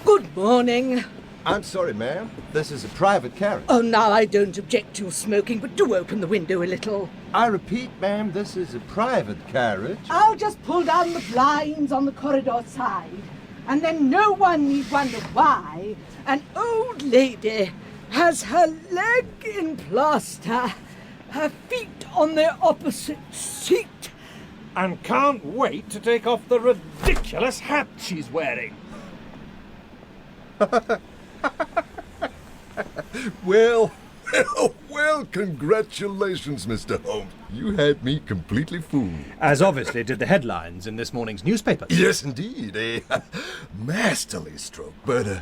S16: Good morning.
S3: I'm sorry, ma'am. This is a private carriage.
S16: Oh, now I don't object to your smoking, but do open the window a little.
S3: I repeat, ma'am, this is a private carriage.
S16: I'll just pull down the blinds on the corridor side, and then no one need wonder why an old lady has her leg in plaster, her feet on the opposite seat,
S12: And can't wait to take off the ridiculous hat she's wearing.
S3: Well, congratulations, Mr. Holmes. You had me completely fooled.
S6: As obviously did the headlines in this morning's newspaper.
S3: Yes, indeed. A masterly stroke, but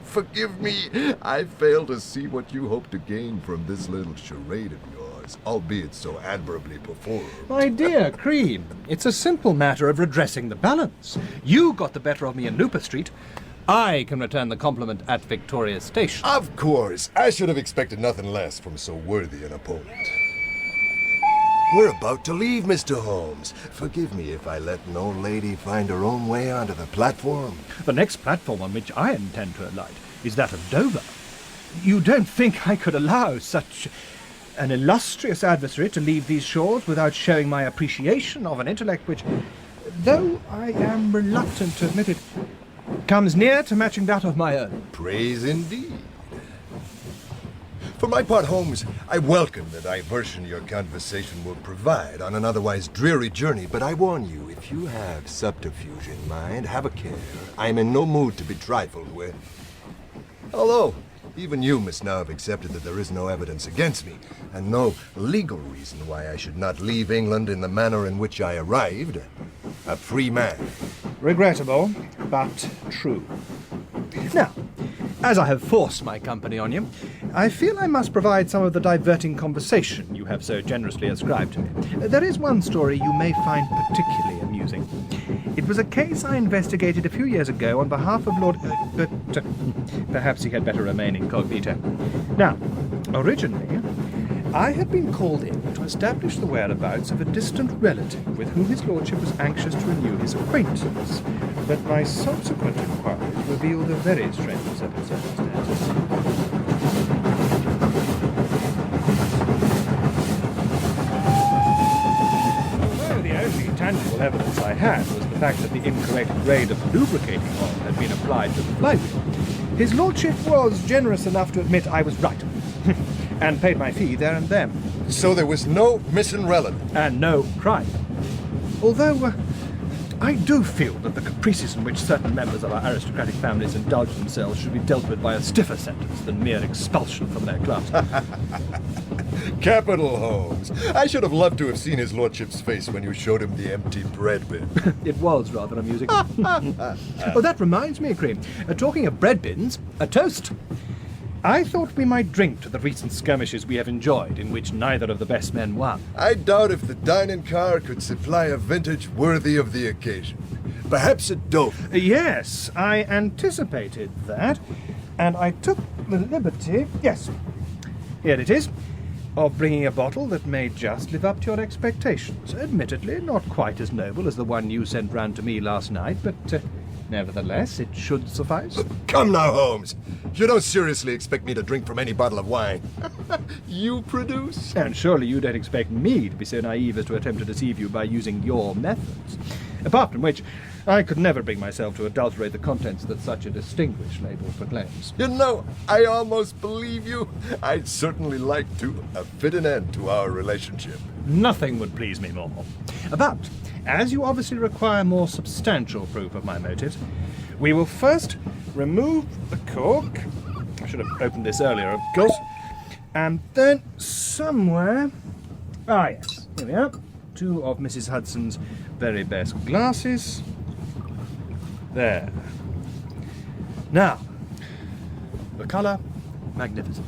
S3: forgive me, I fail to see what you hope to gain from this little charade of yours, albeit so admirably performed.
S6: My dear Cream, it's a simple matter of redressing the balance. You got the better of me in Looper Street. I can return the compliment at Victoria Station.
S3: Of course. I should have expected nothing less from so worthy an opponent. We're about to leave, Mr. Holmes. Forgive me if I let an old lady find her own way onto the platform.
S6: The next platform on which I intend to alight is that of Dover. You don't think I could allow such an illustrious adversary to leave these shores without showing my appreciation of an intellect which, though I am reluctant to admit it, comes near to matching that of my own.
S3: Praise indeed. For my part, Holmes, I welcome the diversion your conversation will provide on an otherwise dreary journey, but I warn you, if you have subterfuge in mind, have a care. I am in no mood to be trifled with. Although, even you must now have accepted that there is no evidence against me, and no legal reason why I should not leave England in the manner in which I arrived, a free man.
S6: Regrettable, but true. Now, as I have forced my company on you, I feel I must provide some of the diverting conversation you have so generously ascribed to me. There is one story you may find particularly amusing. It was a case I investigated a few years ago on behalf of Lord... but perhaps he had better remain incognito. Now, originally, I had been called in to establish the whereabouts of a distant relative with whom his lordship was anxious to renew his acquaintance, but my subsequent inquiries revealed a very strange set of circumstances. Although the only tangible evidence I had was the fact that the incorrect grade of lubricating oil had been applied to the flywheel, his lordship was generous enough to admit I was right. And paid my fee there and then.
S3: So there was no missing relative?
S6: And no crime. Although, I do feel that the caprices in which certain members of our aristocratic families indulge themselves should be dealt with by a stiffer sentence than mere expulsion from their clubs.
S3: Capital, Holmes. I should have loved to have seen his lordship's face when you showed him the empty bread bin.
S6: It was rather amusing. Oh, that reminds me, Cream. Talking of bread bins, a toast.
S11: I thought we might drink to the recent skirmishes we have enjoyed, in which neither of the best men won.
S3: I doubt if the dining car could supply a vintage worthy of the occasion. Perhaps a dope.
S11: Yes, I anticipated that, and I took the liberty, yes, here it is, of bringing a bottle that may just live up to your expectations. Admittedly, not quite as noble as the one you sent round to me last night, but nevertheless, it should suffice.
S3: Come now, Holmes. You don't seriously expect me to drink from any bottle of wine you produce?
S11: And surely you don't expect me to be so naive as to attempt to deceive you by using your methods. Apart from which, I could never bring myself to adulterate the contents that such a distinguished label proclaims.
S3: You know, I almost believe you. I'd certainly like to fit an end to our relationship.
S11: Nothing would please me more. But, as you obviously require more substantial proof of my motives, we will first remove the cork. I should have opened this earlier, of course. And then somewhere... Ah, yes, here we are. 2 of Mrs. Hudson's very best glasses. There. Now, the colour, magnificent.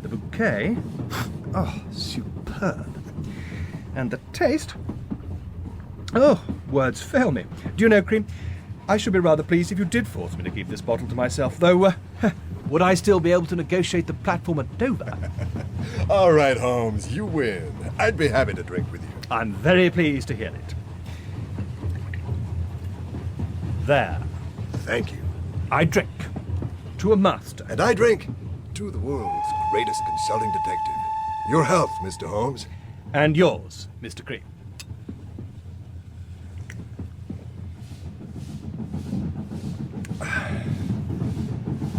S11: The bouquet, oh, superb. And the taste, oh, words fail me. Do you know, Cream, I should be rather pleased if you did force me to keep this bottle to myself, though, would I still be able to negotiate the platform at Dover?
S3: All right, Holmes, you win. I'd be happy to drink with you.
S11: I'm very pleased to hear it. There.
S3: Thank you.
S11: I drink to a master.
S3: And I drink to the world's greatest consulting detective. Your health, Mr. Holmes.
S11: And yours, Mr. Cream.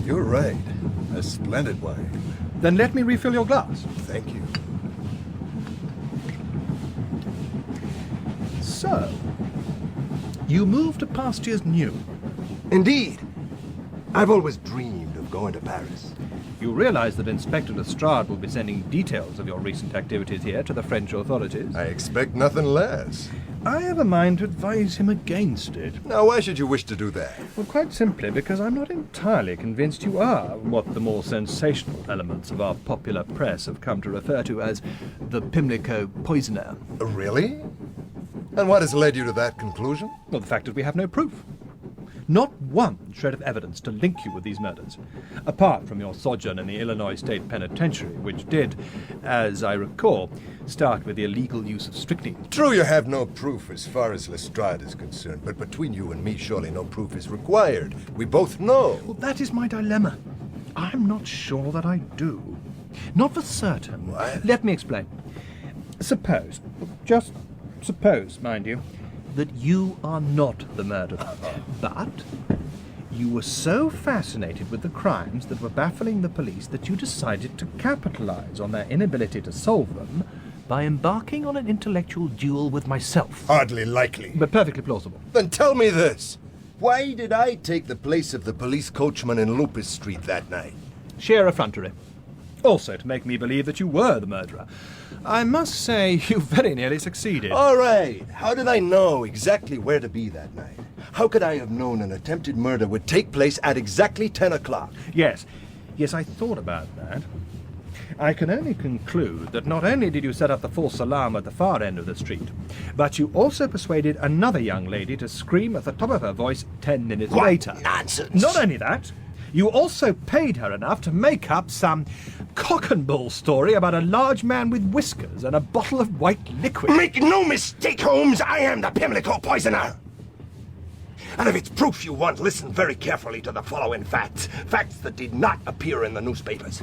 S3: You're right. A splendid wine.
S11: Then let me refill your glass.
S3: Thank you.
S11: So, you moved to pastures new.
S3: Indeed. I've always dreamed of going to Paris.
S11: You realize that Inspector Lestrade will be sending details of your recent activities here to the French authorities?
S3: I expect nothing less.
S11: I have a mind to advise him against it.
S3: Now, why should you wish to do that?
S11: Well, quite simply because I'm not entirely convinced you are what the more sensational elements of our popular press have come to refer to as the Pimlico poisoner.
S3: Really? And what has led you to that conclusion?
S11: Well, the fact that we have no proof. Not one shred of evidence to link you with these murders, apart from your sojourn in the Illinois State Penitentiary, which did, as I recall, start with the illegal use of strychnine.
S3: True, you have no proof as far as Lestrade is concerned, but between you and me, surely no proof is required. We both know.
S11: Well, that is my dilemma. I'm not sure that I do. Not for certain.
S3: What?
S11: Let me explain. Suppose, just suppose, mind you, that you are not the murderer, but you were so fascinated with the crimes that were baffling the police that you decided to capitalize on their inability to solve them by embarking on an intellectual duel with myself.
S3: Hardly likely.
S11: But perfectly plausible.
S3: Then tell me this. Why did I take the place of the police coachman in Lupus Street that night?
S11: Sheer effrontery. Also to make me believe that you were the murderer. I must say, you very nearly succeeded.
S3: All right. How did I know exactly where to be that night? How could I have known an attempted murder would take place at exactly 10 o'clock?
S11: Yes, I thought about that. I can only conclude that not only did you set up the false alarm at the far end of the street, but you also persuaded another young lady to scream at the top of her voice 10 minutes later.
S3: Nonsense!
S11: Not only that, you also paid her enough to make up some cock and bull story about a large man with whiskers and a bottle of white liquid.
S12: Make no mistake, Holmes, I am the Pimlico poisoner. And if it's proof you want, listen very carefully to the following facts. Facts that did not appear in the newspapers.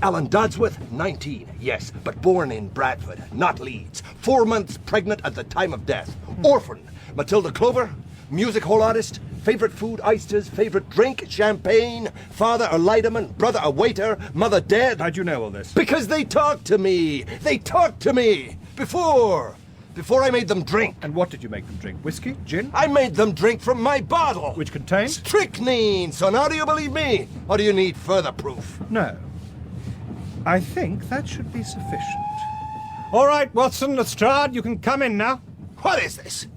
S12: Ellen Dodsworth, 19, yes, but born in Bradford, not Leeds. 4 months pregnant at the time of death. Orphan. Matilda Clover, music hall artist. Favorite food, oysters. Favorite drink, champagne. Father, a lighterman. Brother, a waiter. Mother, dead.
S11: How'd you know all this?
S12: Because they talked to me. They talked to me. Before I made them drink.
S11: And what did you make them drink? Whiskey? Gin?
S12: I made them drink from my bottle.
S11: Which contained?
S12: Strychnine. So now do you believe me? Or do you need further proof?
S11: No. I think that should be sufficient.
S6: All right, Watson, Lestrade, you can come in now.
S12: What is this?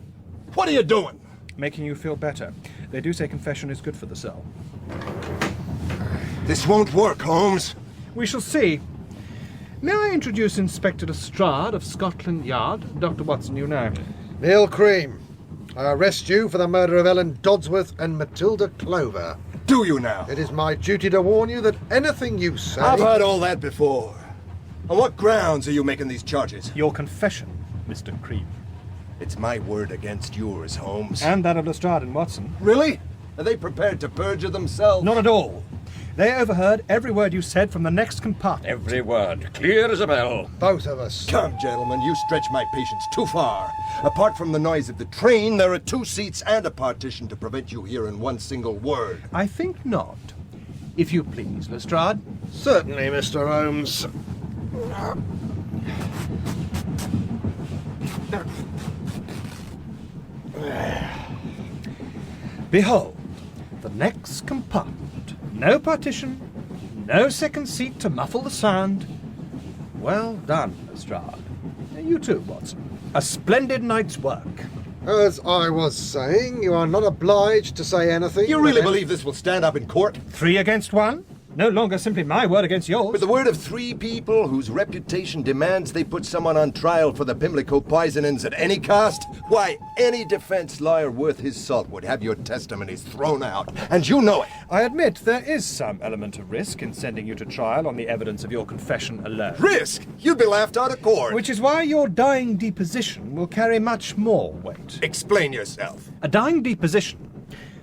S12: What are you doing?
S11: Making you feel better. They do say confession is good for the soul.
S12: This won't work, Holmes.
S11: We shall see. May I introduce Inspector Lestrade of Scotland Yard? Dr. Watson, you know.
S9: Neil Cream, I arrest you for the murder of Ellen Dodsworth and Matilda Clover.
S12: Do you now?
S9: It is my duty to warn you that anything you say...
S12: I've heard all that before. On what grounds are you making these charges?
S6: Your confession, Mr. Cream.
S12: It's my word against yours, Holmes.
S6: And that of Lestrade and Watson.
S12: Really? Are they prepared to perjure themselves?
S6: Not at all. They overheard every word you said from the next compartment.
S7: Every word, clear as a bell.
S9: Both of us.
S12: Come, gentlemen, you stretch my patience too far. Apart from the noise of the train, there are 2 seats and a partition to prevent you hearing one single word.
S6: I think not. If you please, Lestrade.
S9: Certainly, Mr. Holmes.
S6: Behold, the next compartment. No partition, no second seat to muffle the sound. Well done, Lestrade. You too, Watson. A splendid night's work.
S9: As I was saying, you are not obliged to say anything.
S12: You really believe this will stand up in court?
S6: 3 against 1? No longer simply my word against yours.
S12: With the word of 3 people whose reputation demands they put someone on trial for the Pimlico poisonings at any cost? Why, any defense lawyer worth his salt would have your testimonies thrown out, and you know it.
S6: I admit there is some element of risk in sending you to trial on the evidence of your confession alone.
S12: Risk? You'd be laughed out of court.
S6: Which is why your dying deposition will carry much more weight.
S12: Explain yourself.
S6: A dying deposition,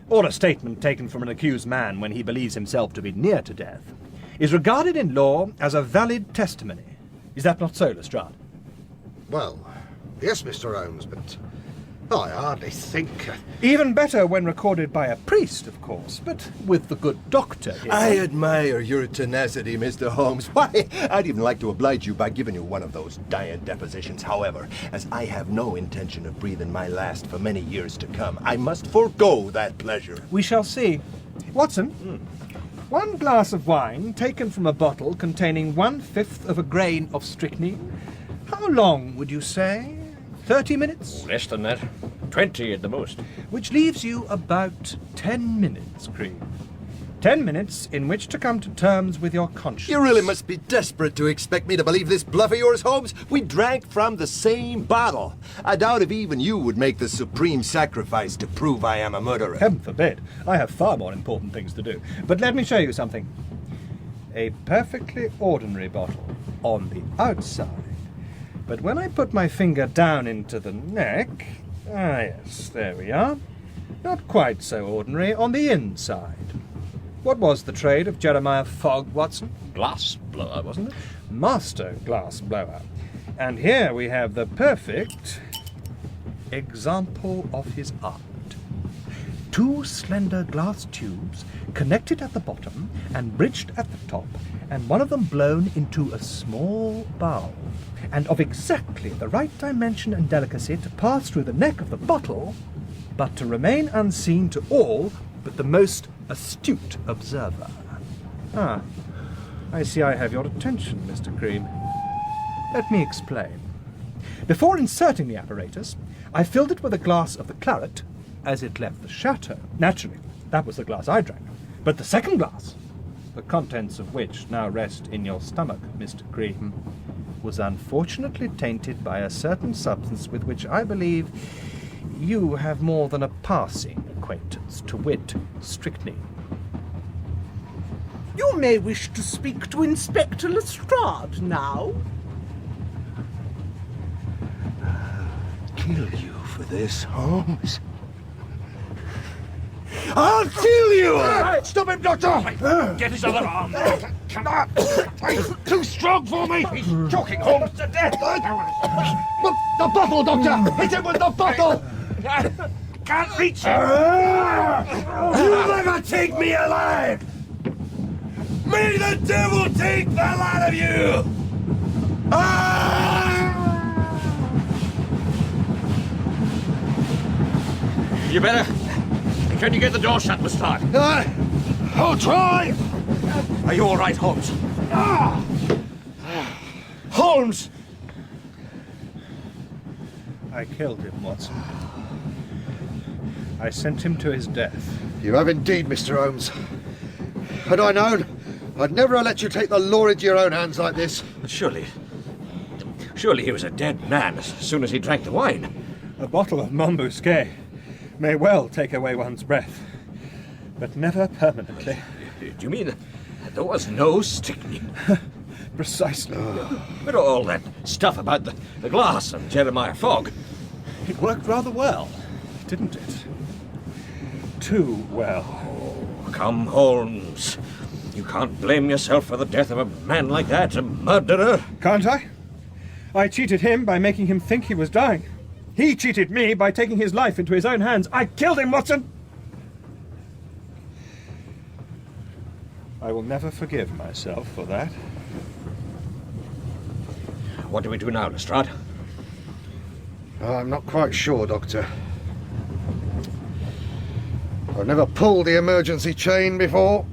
S6: or a statement taken from an accused man when he believes himself to be near to death, is regarded in law as a valid testimony. Is that not so, Lestrade?
S9: Well, yes, Mr. Holmes, but I hardly think...
S6: Even better when recorded by a priest, of course, but with the good doctor here.
S12: I admire your tenacity, Mr. Holmes. Why, I'd even like to oblige you by giving you one of those dying depositions. However, as I have no intention of breathing my last for many years to come, I must forego that pleasure.
S6: We shall see. Watson, 1 glass of wine taken from a bottle containing 1/5 of a grain of strychnine. How long would you say? 30 minutes?
S7: Less than that. 20 at the most.
S6: Which leaves you about 10 minutes, Cream. 10 minutes in which to come to terms with your conscience.
S12: You really must be desperate to expect me to believe this bluff of yours, Holmes. We drank from the same bottle. I doubt if even you would make the supreme sacrifice to prove I am a murderer.
S6: Heaven forbid. I have far more important things to do. But let me show you something. A perfectly ordinary bottle on the outside. But when I put my finger down into the neck... Ah, yes, there we are. Not quite so ordinary on the inside. What was the trade of Jeremiah Fogg, Watson?
S7: Glass blower, wasn't it?
S6: Master glass blower. And here we have the perfect example of his art. 2 slender glass tubes connected at the bottom and bridged at the top, and one of them blown into a small bulb, and of exactly the right dimension and delicacy to pass through the neck of the bottle, but to remain unseen to all but the most astute observer. Ah, I see I have your attention, Mr. Cream. Let me explain. Before inserting the apparatus, I filled it with a glass of the claret as it left the chateau. Naturally, that was the glass I drank. But the second glass, the contents of which now rest in your stomach, Mr. Cream, was unfortunately tainted by a certain substance with which I believe you have more than a passing acquaintance, to wit, strychnine.
S16: You may wish to speak to Inspector Lestrade now.
S12: Kill you for this, Holmes. I'll kill you!
S9: Stop him, Doctor!
S7: Get his other arm.
S9: He's too strong for me!
S7: He's choking Holmes to death.
S9: The bottle, Doctor! Hit him with the bottle!
S7: Can't reach him.
S12: You'll never take me alive! May the devil take the lot of you!
S7: You better. Can you get the door shut, Lestrade?
S12: I'll try!
S7: Are you all right, Holmes?
S12: Holmes!
S6: I killed him, Watson. I sent him to his death.
S9: You have indeed, Mr. Holmes. Had I known, I'd never have let you take the law into your own hands like this.
S5: But surely he was a dead man as soon as he drank the wine.
S6: A bottle of Montbusquet may well take away one's breath, but never permanently.
S5: Do you mean there was no strychnine?
S6: Precisely.
S5: But all that stuff about the glass and Jeremiah Fogg.
S6: It worked rather well, didn't it? Too well.
S5: Oh, come, Holmes. You can't blame yourself for the death of a man like that, a murderer.
S6: Can't I? I cheated him by making him think he was dying. He cheated me by taking his life into his own hands. I killed him, Watson! I will never forgive myself for that.
S5: What do we do now, Lestrade?
S9: I'm not quite sure, Doctor. I've never pulled the emergency chain before.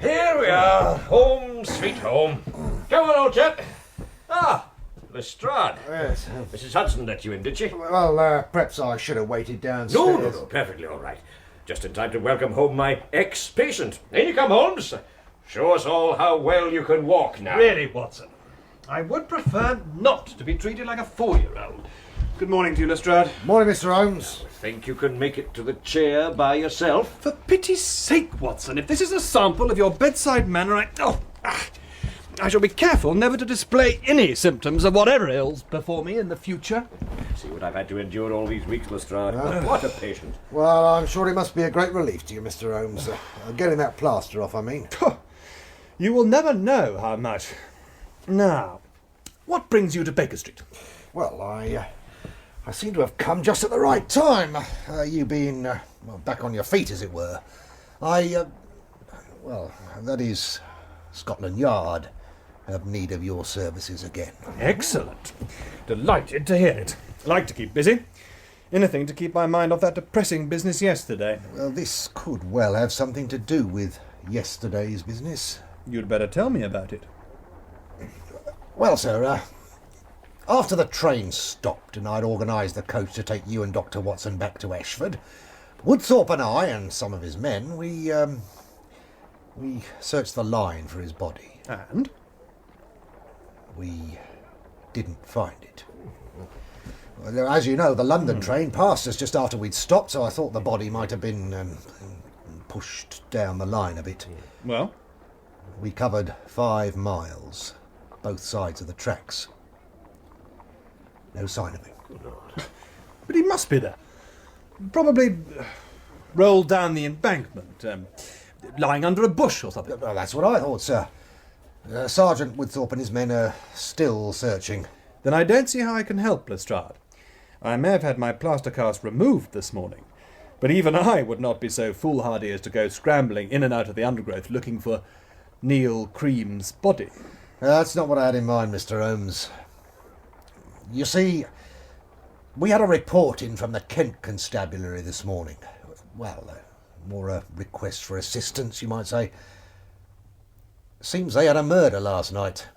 S5: Here we are, home sweet home. Come on, old chap. Lestrade.
S9: Yes.
S5: Mrs. Hudson let you in, did she?
S9: Well, perhaps I should have waited downstairs.
S5: No, perfectly all right. Just in time to welcome home my ex-patient. In you come, Holmes. Show us all how well you can walk now.
S6: Really, Watson, I would prefer not to be treated like a 4-year-old. Good morning to you, Lestrade.
S9: Morning, Mr. Holmes.
S5: Think you can make it to the chair by yourself?
S6: For pity's sake, Watson, if this is a sample of your bedside manner, I shall be careful never to display any symptoms of whatever ails before me in the future.
S5: See what I've had to endure all these weeks, Lestrade. What a patient.
S9: Well, I'm sure it must be a great relief to you, Mr. Holmes. Getting that plaster off, I mean.
S6: You will never know how much. Now, what brings you to Baker Street?
S9: Well, I seem to have come just at the right time. You being back on your feet, as it were. That is Scotland Yard have need of your services again.
S6: Excellent. Delighted to hear it. Like to keep busy. Anything to keep my mind off that depressing business yesterday.
S9: Well, this could well have something to do with yesterday's business.
S6: You'd better tell me about it.
S9: Well, sir, after the train stopped and I'd organised the coach to take you and Dr. Watson back to Ashford, Woodthorpe and I and some of his men, we searched the line for his body.
S6: And?
S9: We didn't find it. Well, as you know, the London train passed us just after we'd stopped, so I thought the body might have been pushed down the line a bit.
S6: Well?
S9: We covered 5 miles, both sides of the tracks. No sign of him.
S6: But he must be there. Probably rolled down the embankment, lying under a bush or something.
S9: Well, that's what I thought, sir. Sergeant Woodthorpe and his men are still searching.
S6: Then I don't see how I can help, Lestrade. I may have had my plaster cast removed this morning, but even I would not be so foolhardy as to go scrambling in and out of the undergrowth looking for Neil Cream's body.
S9: That's not what I had in mind, Mr. Holmes. You see, we had a report in from the Kent Constabulary this morning. Well, more a request for assistance, you might say. Seems they had a murder last night.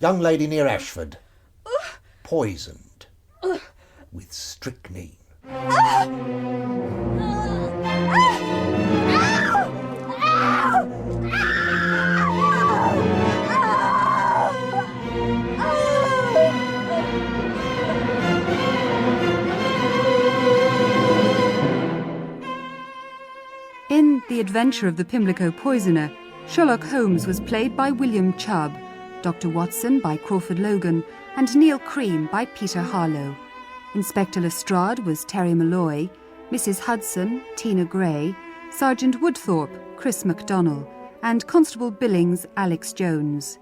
S9: Young lady near Ashford. Poisoned. With strychnine.
S4: In The Adventure of the Pimlico Poisoner, Sherlock Holmes was played by William Chubb, Dr. Watson by Crawford Logan, and Neil Cream by Peter Harlow. Inspector Lestrade was Terry Malloy, Mrs. Hudson, Tina Gray, Sergeant Woodthorpe, Chris MacDonnell, and Constable Billings, Alex Jones.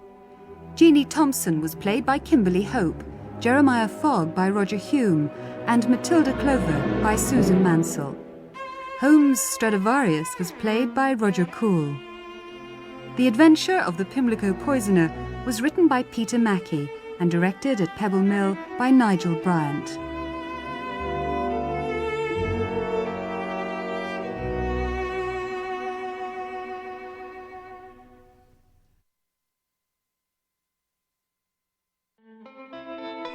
S4: Jeannie Thompson was played by Kimberly Hope, Jeremiah Fogg by Roger Hume, and Matilda Clover by Susan Mansell. Holmes Stradivarius was played by Roger Cool. The Adventure of the Pimlico Poisoner was written by Peter Mackie and directed at Pebble Mill by Nigel Bryant.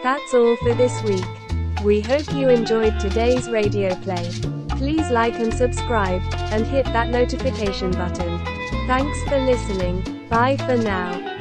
S1: That's all for this week. We hope you enjoyed today's radio play. Please like and subscribe, and hit that notification button. Thanks for listening. Bye for now.